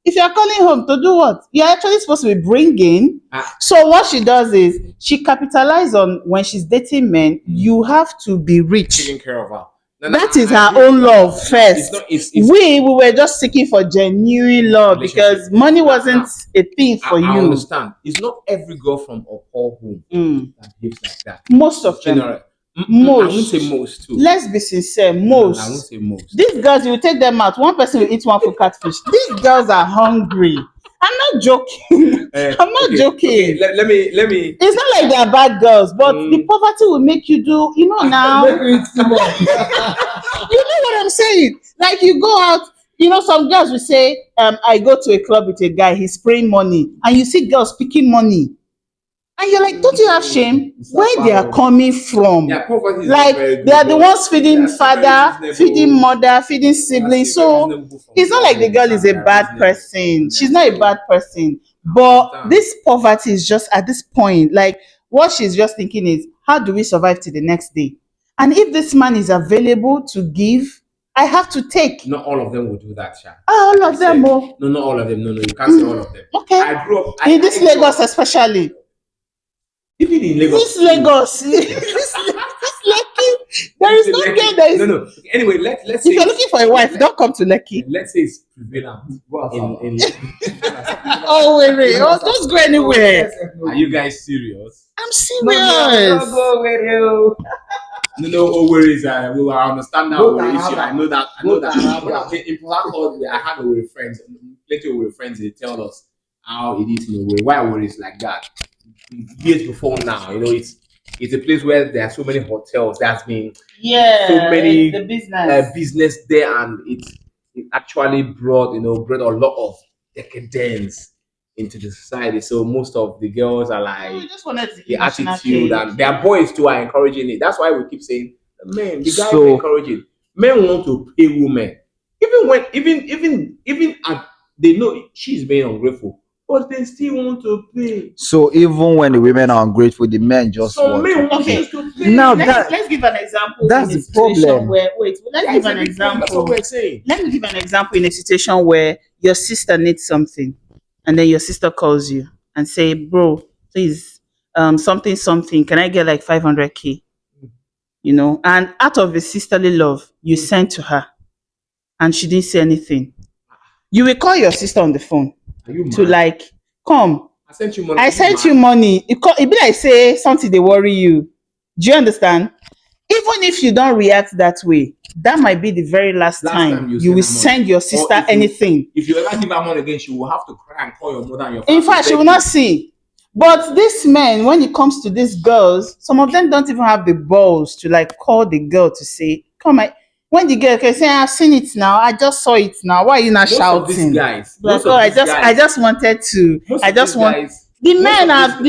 if you're calling home to do what? You're actually supposed to be bringing. So what she does is she capitalizes on when she's dating men, you have to be rich. Taking care of her. That is her own love first. We were just seeking for genuine love because money wasn't a thing for you. I understand. It's not every girl from a poor home that behaves like that. Most of them. Most. I won't say most too. Let's be sincere. Most. I won't say most. These girls, you will take them out. One person will eat one for catfish. These girls are hungry. I'm not joking. I'm not joking. Okay, let me. It's not like they're bad girls, but the poverty will make you do. You know now. You know what I'm saying? Like you go out. You know, some girls will say, "I go to a club with a guy. He's spraying money," and you see girls picking money. And you're like, don't you have shame? Where they are coming from? Like, they are the ones feeding father, feeding mother, feeding siblings. So, it's not like the girl is a bad person. She's not a bad person. But this poverty is just at this point, like, what she's just thinking is, how do we survive to the next day? And if this man is available to give, I have to take. Not all of them will do that, Sha. All of them, oh. No, not all of them. No, you can't say all of them. Okay. I grew up in this Lagos, especially. Even in Lagos. This Lagos. this Lekki. There is no girl that is. No. Anyway, let's say. If you're looking for a wife, don't come to Lekki. Let's say it's prevalent in Oh, wait. Oh, don't go anywhere. Are you guys serious? I'm serious. No worries. I understand that issue. I know that. In Port Harcourt, I had Owerri friends. Plenty of Owerri friends. They tell us how it is in Owerri. Why Owerri is like that? Years before now, you know, it's a place where there are so many hotels. There's been so many business there, and it actually brought a lot of decadence into the society. So most of the girls are like the attitude, and their boys too are encouraging it. That's why we keep saying, men, the guys are encouraging. Men want to pay women, even at they know she's being ungrateful. But they still want to pay. So even when the women are ungrateful, the men just want to pay. To pay. Now let's give an example. That's the problem. Let's give an example. That's what we're saying. Let me give an example in a situation where your sister needs something, and then your sister calls you and say, "Bro, please, something. Can I get like 500K?" You know, and out of a sisterly love, you sent to her, and she didn't say anything. You will call your sister on the phone. To like, come. I sent you money. It be like say something they worry you. Do you understand? Even if you don't react that way, that might be the very last time you will send your sister anything. If you ever give her money again, she will have to cry and call your mother and your father. In fact, she will not see. But these men, when it comes to these girls, some of them don't even have the balls to like call the girl to say, come on. When the girl can say, I've seen it now, I just saw it now. Why are you not shouting? I just wanted to. The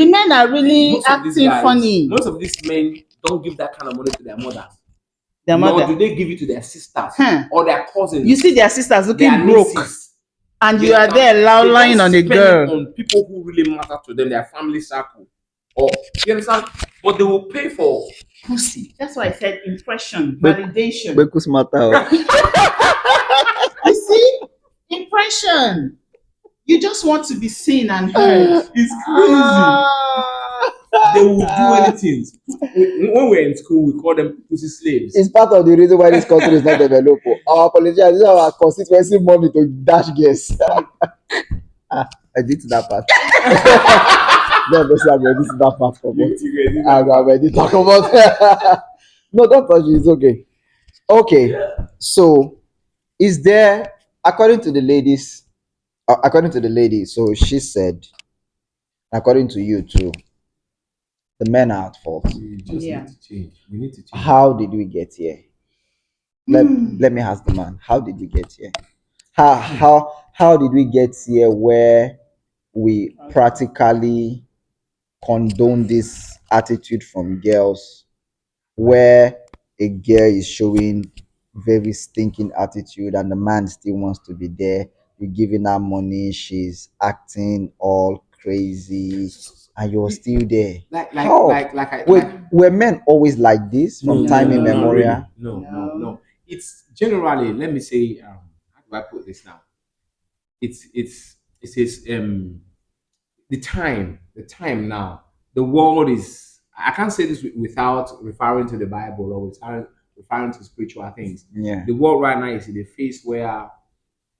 men are really acting funny. Most of these men don't give that kind of money to their mothers. Nor do they give it to their sisters or their cousins. You see their sisters looking broke. And you are there lying on a girl. On people who really matter to them, their family circle. Or you understand? But they will pay for pussy. That's why I said impression, validation. You see? Impression. You just want to be seen and heard. It's crazy. They will do anything. When we're in school, we call them pussy slaves. It's part of the reason why this country is not developed. Our politicians, this is our constituency money to dash guests. I did to that part. No, I'm ready to that part for me. I'm ready to talk about No, don't touch it. It's okay. Okay. So, is there, according to the ladies, according to the lady, so she said, according to you too, the men are at fault. We just Yeah. need to change. We need to change. How did we get here? Let me ask the man. How did we get here? How did we get here where we practically condone this attitude from girls, where a girl is showing very stinking attitude and the man still wants to be there? You're giving her money, she's acting all crazy, and you're still there. How? Were men always like this No, from no, time no, not immemorial? really. No, no, No. no. It's generally, let me say, how do I put this now? It is the time now. The world is. I can't say this without referring to the Bible or without referring to spiritual things. Yeah. The world right now is in a phase where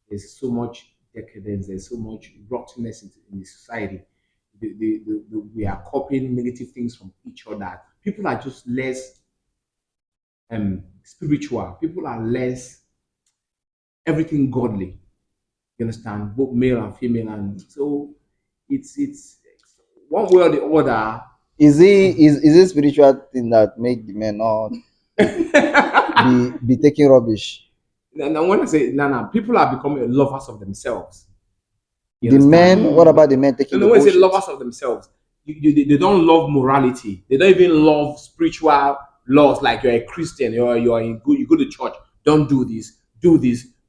there's so much decadence, there's so much rottenness in the society. We are copying negative things from each other. People are just less spiritual. People are less everything godly. You understand? Both male and female, and so it's one way or the other. Is it spiritual thing that make the men not be taking rubbish? And when I say no, people are becoming lovers of themselves. You The understand? men, what about the men No, taking no, the when I say bullshit? lovers of themselves, they don't love morality. They don't even love spiritual laws. Like you're a Christian, you go to church. Don't do this,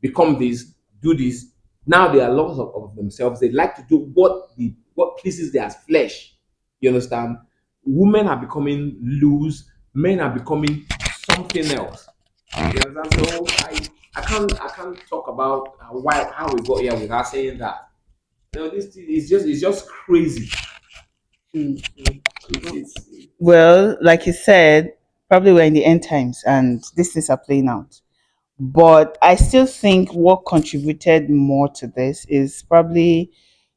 become this, do this. Now they are lovers of themselves. They like to do what pleases their flesh. You understand? Women are becoming loose. Men are becoming something else. You understand? So I can't talk about why how we got here without saying that. No, this thing is just crazy. It's Well, like you said, probably we're in the end times and these things are playing out. But I still think what contributed more to this is probably,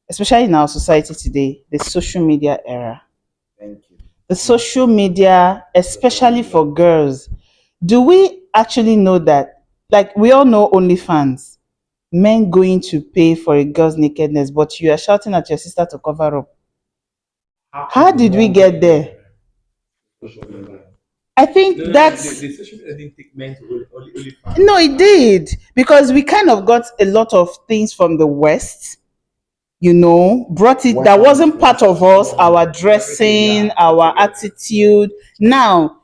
especially in our society today, the social media era. Thank you. The social media, especially for girls. Do we actually know that? Like, we all know OnlyFans, men going to pay for a girl's nakedness, but you are shouting at your sister to cover up. How did we get there? social media. I think No, no, no. that's The social media didn't take men to only fans. no, it did because we kind of got a lot of things from the West, brought it that Western wasn't part influence. of us, our dressing, our attitude. Now,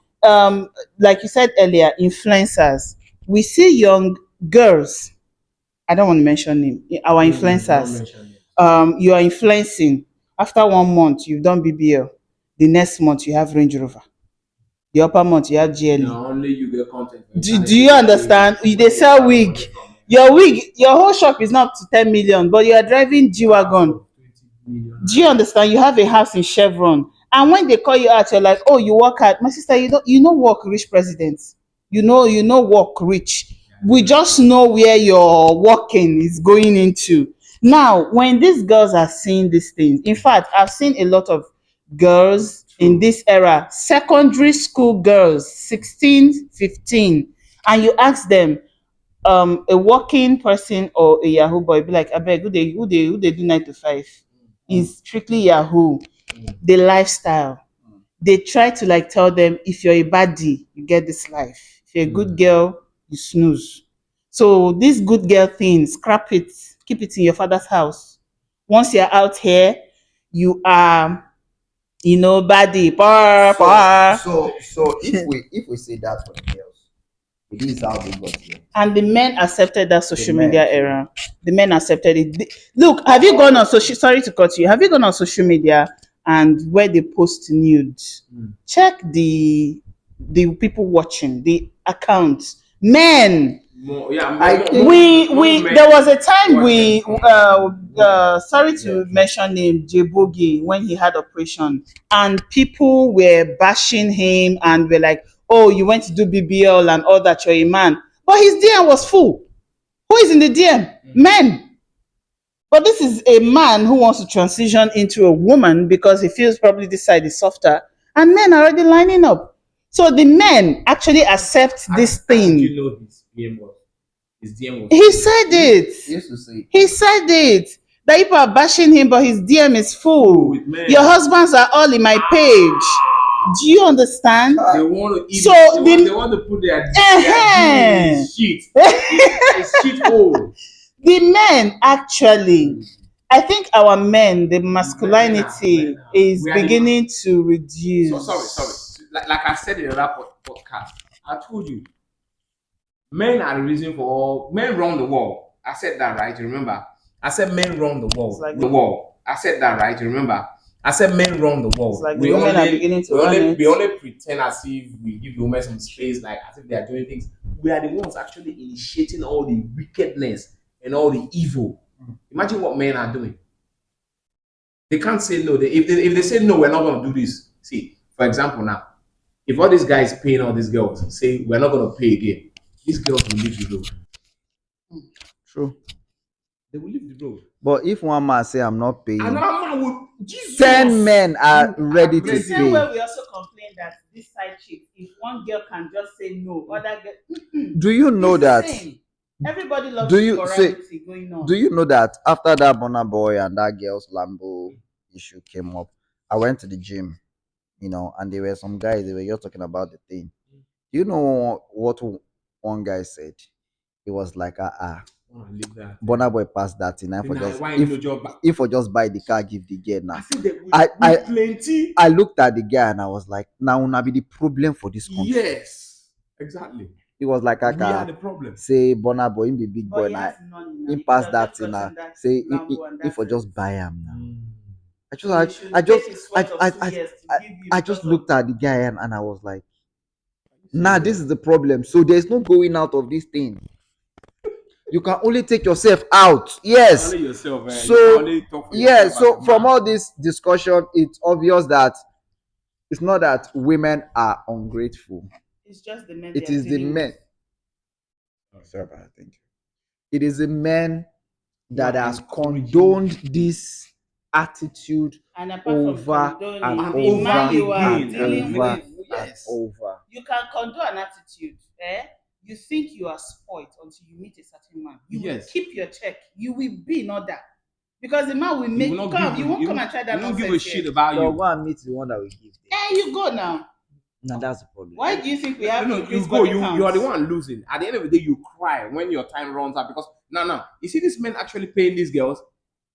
like you said earlier, influencers. We see young girls. I don't want to mention name. Our Don't influencers. mention it. You are influencing. After 1 month, you've done BBL. The next month, you have Range Rover. The upper month, you have GLE. No, only you get content. Do you understand? They sell wig. Your wig, your whole shop is not up to 10 million, but you are driving G Wagon. 20 million. Do you understand? You have a house in Chevron. And when they call you out, you're like, oh, you work hard. My sister, you know work rich president. You know work rich. We just know where your working is going into. Now, when these girls are seeing these things, in fact, I've seen a lot of girls in this era, secondary school girls, 16, 15, and you ask them, a working person or a Yahoo boy be like, abeg, who they do 9 to 5? Is strictly Yahoo. The lifestyle. They try to like tell them if you're a baddie, you get this life. If you're a good girl, you snooze. So this good girl thing, scrap it, keep it in your father's house. Once you're out here, you are, baddie. Par, par. So if we say that for the girls, it is how they got here. And the men accepted that social men media too. era. The men accepted it. Look, have you gone on social? Sorry to cut you. Have you gone on social media and where they post nudes? Check the people watching the accounts. Men. More, yeah, I more, think- We men there was a time we watch sorry to mention him, Jebogi, when he had operation and people were bashing him and were like, oh, you went to do BBL and all that, you're a man, but his DM was full. Who is in the DM? Men. But this is a man who wants to transition into a woman because he feels probably this side is softer, and men are already lining up. So the men actually accept this How did thing. you know his DM was? His DM was. He said it. He used to say, He said it. That people are bashing him, but his DM is full. With men. Your husbands are all in my page. Do you understand? They want to eat. So they want to put their in his shit. His shit hole. The men actually, I think our men, the masculinity is We are the- beginning to reduce. Sorry. Like I said in another podcast, I told you, men are the reason for all. Men run the world. I said that, right? You remember? I said men run the world. It's like the world. I said that, right? You remember? I said men run the world. It's like the women are beginning to run it. We only pretend as if we give the women some space, like as if they are doing things. We are the ones actually initiating all the wickedness and all the evil. Imagine what men are doing. They can't say no. If they say no, we're not going to do this. See, for example, now, if all these guys paying all these girls say we're not going to pay again, these girls will leave the road. true. They will leave the road. But if one man say I'm not paying, Another man will. Jesus, 10 men are ready to The same way pay. we also complain that this side chick, if one girl can just say no, other girl. Do you know It's the that? same. Everybody loves Do you morality going on. Do you know that after that Burna Boy and that girl's Lambo issue came up, I went to the gym, and there were some guys, they were just talking about the thing. You know what one guy said? He was like, Burna Boy passed that thing. If I just buy the car, give the girl now. I plenty. I looked at the guy and I was like, now will be the problem for this country. Yes, exactly. It was like, We are the problem. say Burna Boy, him be big boy But he now. has money now. Him He pass could have that just thing now. gotten that Say Lambo and if I that's just it. buy him now. I So he just should I take just his I sweat of I 2 I, years to I, give you I just because of- looked at the guy and I was like, nah, this is the problem. So there's no going out of this thing. You can only take yourself out. Yes. Only yourself. So you can only talk for yeah, yourself so as a from man. all this discussion, it's obvious that it's not that women are ungrateful. It's just the men. It they are is the dealing men. with. Sorry about that. Thank you. It is the men that are has encouraging condoned this attitude And apart from over condoning, and the over man you are and dealing over with. and Yes. over. You can condone an attitude. You think you are spoiled until you meet a certain man. You will Yes. keep your check. You will be in order. Because the man will He make will you not come. give You won't he come and try that He won't give a nonsense shit here. about So you. go and meet the one that will give them. And you go now. Now that's the problem. Why do you think we have No, increased you go. body You counts? are the one losing. At the end of the day, you cry when your time runs out because now you see these men actually paying these girls.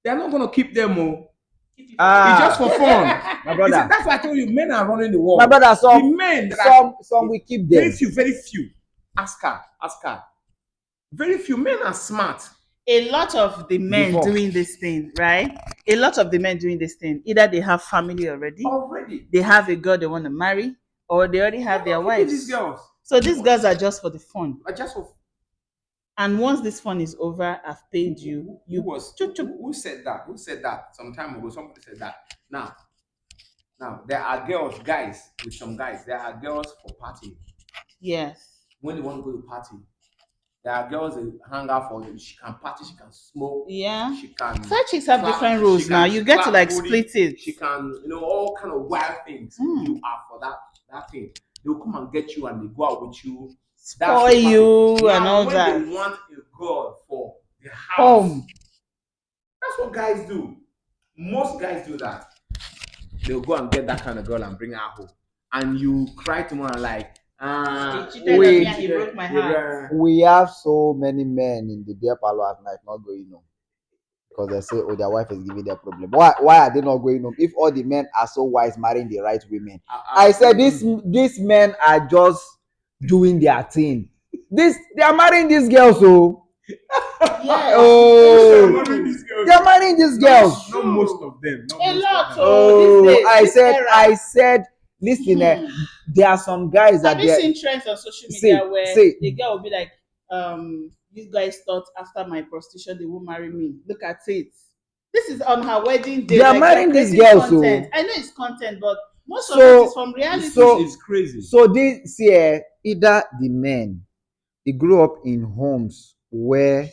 They are not gonna keep them more. Keep it It's just for fun. My You brother. see, that's why I told you men are running the world. My brother, the some men that are some will keep very them. few, very few. Ask her. Very few men are smart. A lot of the men Before. doing this thing, right? A lot of the men doing this thing, either they have family already, Already. they have a girl they want to marry, or they already have their wives. These girls. So these girls are just for the fun. Are just for And once this fun is over, I've paid you. who said that? Who said that? Some time ago, somebody said that. Now there are girls, guys, with some guys. There are girls for party. Yes. When they want to go to party, there are girls that hang out for you. She can party, she can smoke. Yeah. She can. Side chicks have different rules now. You get to like split it. She can, all kind of wild things. You are for that thing. They'll come and get you and they go out with you. Spoil you now, and all when that. they want a girl for the house, Home. that's what guys do. Most guys do that. They'll go and get that kind of girl and bring her home. And you cry tomorrow like, he cheated on me and he broke my heart. We have so many men in the beer parlor at night not going home because they say, oh, their wife is giving them problem. Why are they not going home? If all the men are so wise, marrying the right women, I said these men are just doing their thing. They are marrying these girls, so. Yes. Oh, they are marrying these girls. Not most of them. A lot. Oh, These days, I said, listen, there are some guys that have you seen trends on social media where the girl will be like, you guys thought after my prostitution they won't marry me. Look at it. This is on her wedding day. They are marrying these girls. Content. I know it's content, but most of it is from reality. So it's crazy. So this year, either the men, they grew up in homes where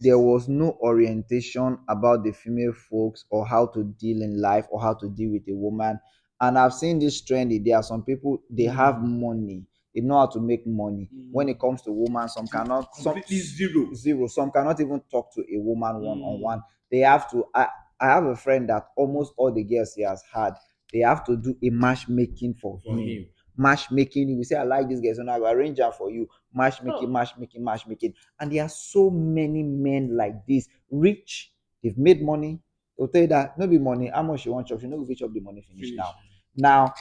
there was no orientation about the female folks or how to deal in life or how to deal with a woman, And I've seen this trendy. There are some people they have money, they know how to make money. When it comes to woman, some cannot, Completely zero. zero. Some cannot even talk to a woman one on one. They have to. I have a friend that almost all the girls he has had, they have to do a matchmaking for him. Matchmaking. He will say, I like this guy, so now I will arrange her for you. Matchmaking, matchmaking, matchmaking. And there are so many men like this, rich, they've made money. They'll tell you that no be money, how much you want chop, you know, which of the money finish now. Now,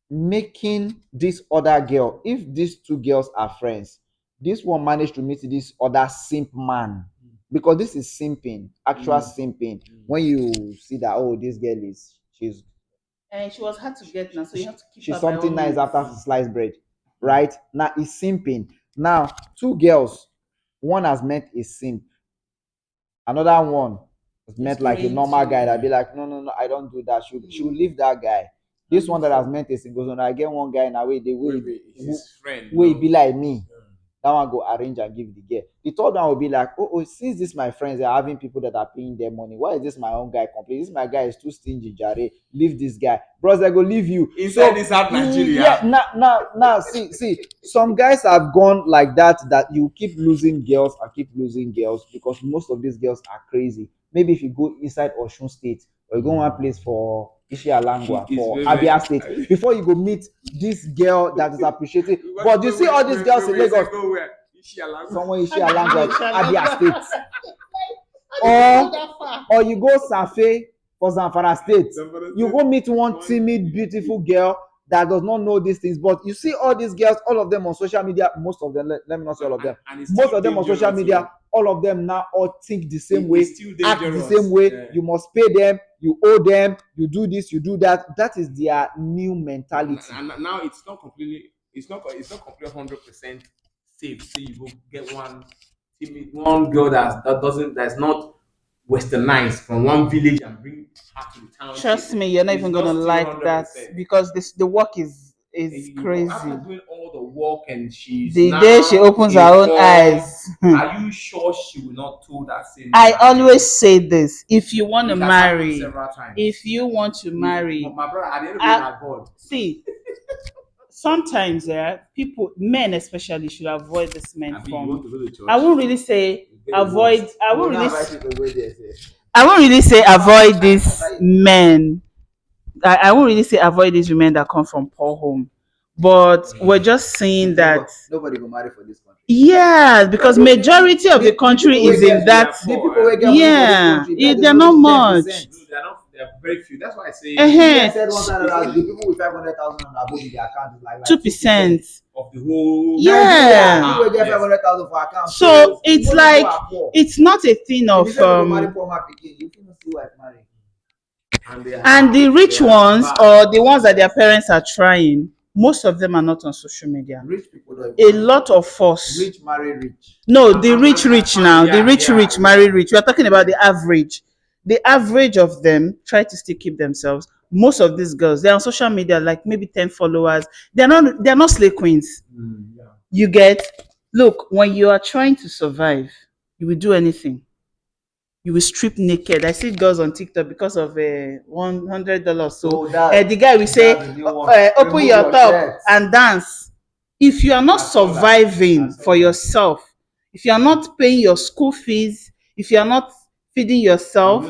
making this other girl, if these two girls are friends, this one managed to meet this other simp man, because this is simping, actual simping. When you see that, oh, this girl is, And she was hard to get now, so you have to keep she's her by all something nice means. after sliced bread, right? Now it's simping. Now, two girls, one has met a simp, another one has met like a praying normal to- guy that be like, no, no, no, I don't do that. She'll leave that guy. This one that has met a simp goes on, I get one guy in a way, the way His friend. way be like me. That one go arrange and give the girl. The third one will be like, oh, since this my friends are having people that are paying their money, why is this my own guy complaining? This my guy is too stingy, Jare. Leave this guy. Bros, I go leave you. Inside this out Nigeria. Yeah, now, see, some guys have gone like that you keep losing girls and keep losing girls because most of these girls are crazy. Maybe if you go inside Osun State or you go one place for Ishialangwa, for Abia State, before you go meet this girl that is appreciated. But you see all these girls in Lagos, somewhere Ishialangwa, Abia State, or you go Safe for Zamfara State, you go meet one timid, beautiful girl that does not know these things. But you see all these girls, all of them on social media, most of them, let me not say all of them, most of them on social media, all of them now all think the same way, act the same way. Yeah. You must pay them, you owe them, you do this, you do that. That is their new mentality. And now it's not completely 100% safe. So you go get one girl that's not westernized from one village and bring her to the town. Trust me, you're not even gonna like that because the work is crazy. After doing all the work and she's the now day she opens her own eyes. Are you sure she will not tell that same? I always say this: if you want to marry, if you want to marry, my brother, at the end of the day, God. See, sometimes people, men especially, should avoid this men from. I won't really say avoid. I won't really say avoid these men. I won't really say avoid these women that come from poor home, but we're just saying that nobody will marry for this country. Yeah, because majority of the country is in that. Yeah, they're not much. They're very few. That's why I say. I said the people with 500,000 above in their account is like 2% of the whole. Yeah. People get 500,000 for account. So it's like it's not a thing of. And the rich ones or the ones that their parents are trying, most of them are not on social media. Rich people don't. A lot of us. Rich marry rich. No, the rich now. The rich marry rich. We are talking about the average. The average of them try to still keep themselves. Most of these girls, they're on social media, like maybe 10 followers. They're not slay queens. You get, look, when you are trying to survive, you will do anything. You will strip naked. I see girls on TikTok because of $100. So the guy will say, open your top and dance. If you are not surviving for yourself, if you are not paying your school fees, if you are not feeding yourself,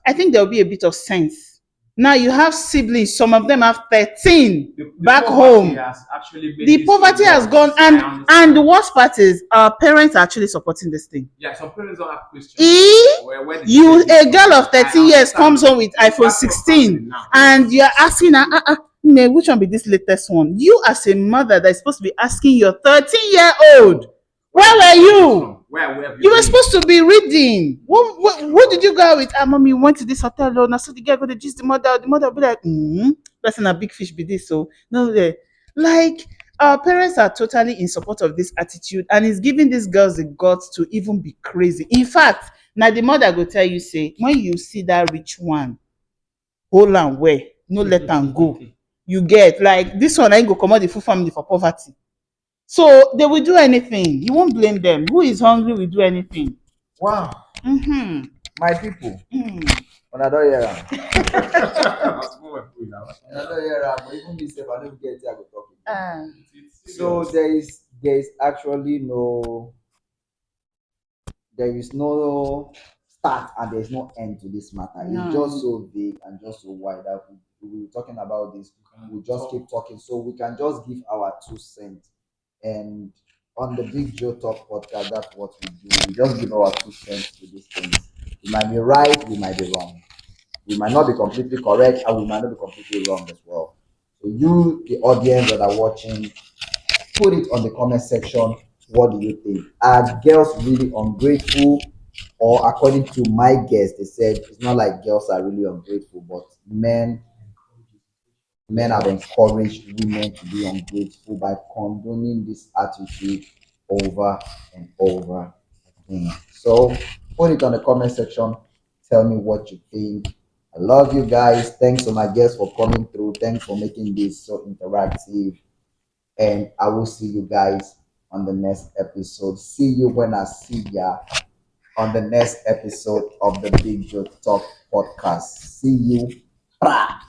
I think there will be a bit of sense. Now you have siblings, some of them have 13 back home. The poverty has gone, and the worst part is our parents are actually supporting this thing. Yeah, some parents don't have questions. A girl of 13 years comes home with iPhone 16 and you're asking her, which one be this latest one? You as a mother that is supposed to be asking your 13-year-old, where were you? You were supposed to be reading. What did you go with? Mommy, we went to this hotel. Now, so the girl go to gist the mother. The mother will be like, that's a big fish be this. So, no, like, our parents are totally in support of this attitude and it's giving these girls the guts to even be crazy. In fact, now the mother go tell you, say, when you see that rich one, hold on, where? No, let them go. You get, like, this one, I go command the full family for poverty. So they will do anything. You won't blame them. Who is hungry will do anything. Wow. My people, Mm. when I don't hear am, when I don't hear am, but even me sef, I don't get it, I go talk again. So there is actually there is no start and there is no end to this matter. It's just No. so big and just so wide that we were talking about this. We just keep talking, so we can just give our 2 cents. And on the Big Joe Talk podcast, that's what we do. We just give our 2 cents to these things. We might be right, we might be wrong. We might not be completely correct, and we might not be completely wrong as well. So you, the audience that are watching, put it on the comment section. What do you think? Are girls really ungrateful? Or according to my guess, they said it's not like girls are really ungrateful, but men have encouraged women to be ungrateful by condoning this attitude over and over again. So put it on the comment section. Tell me what you think. I love you guys. Thanks to my guests for coming through. Thanks for making this so interactive. And I will see you guys on the next episode. See you when I see ya on the next episode of the Big Joe Talk podcast. See you. Bye.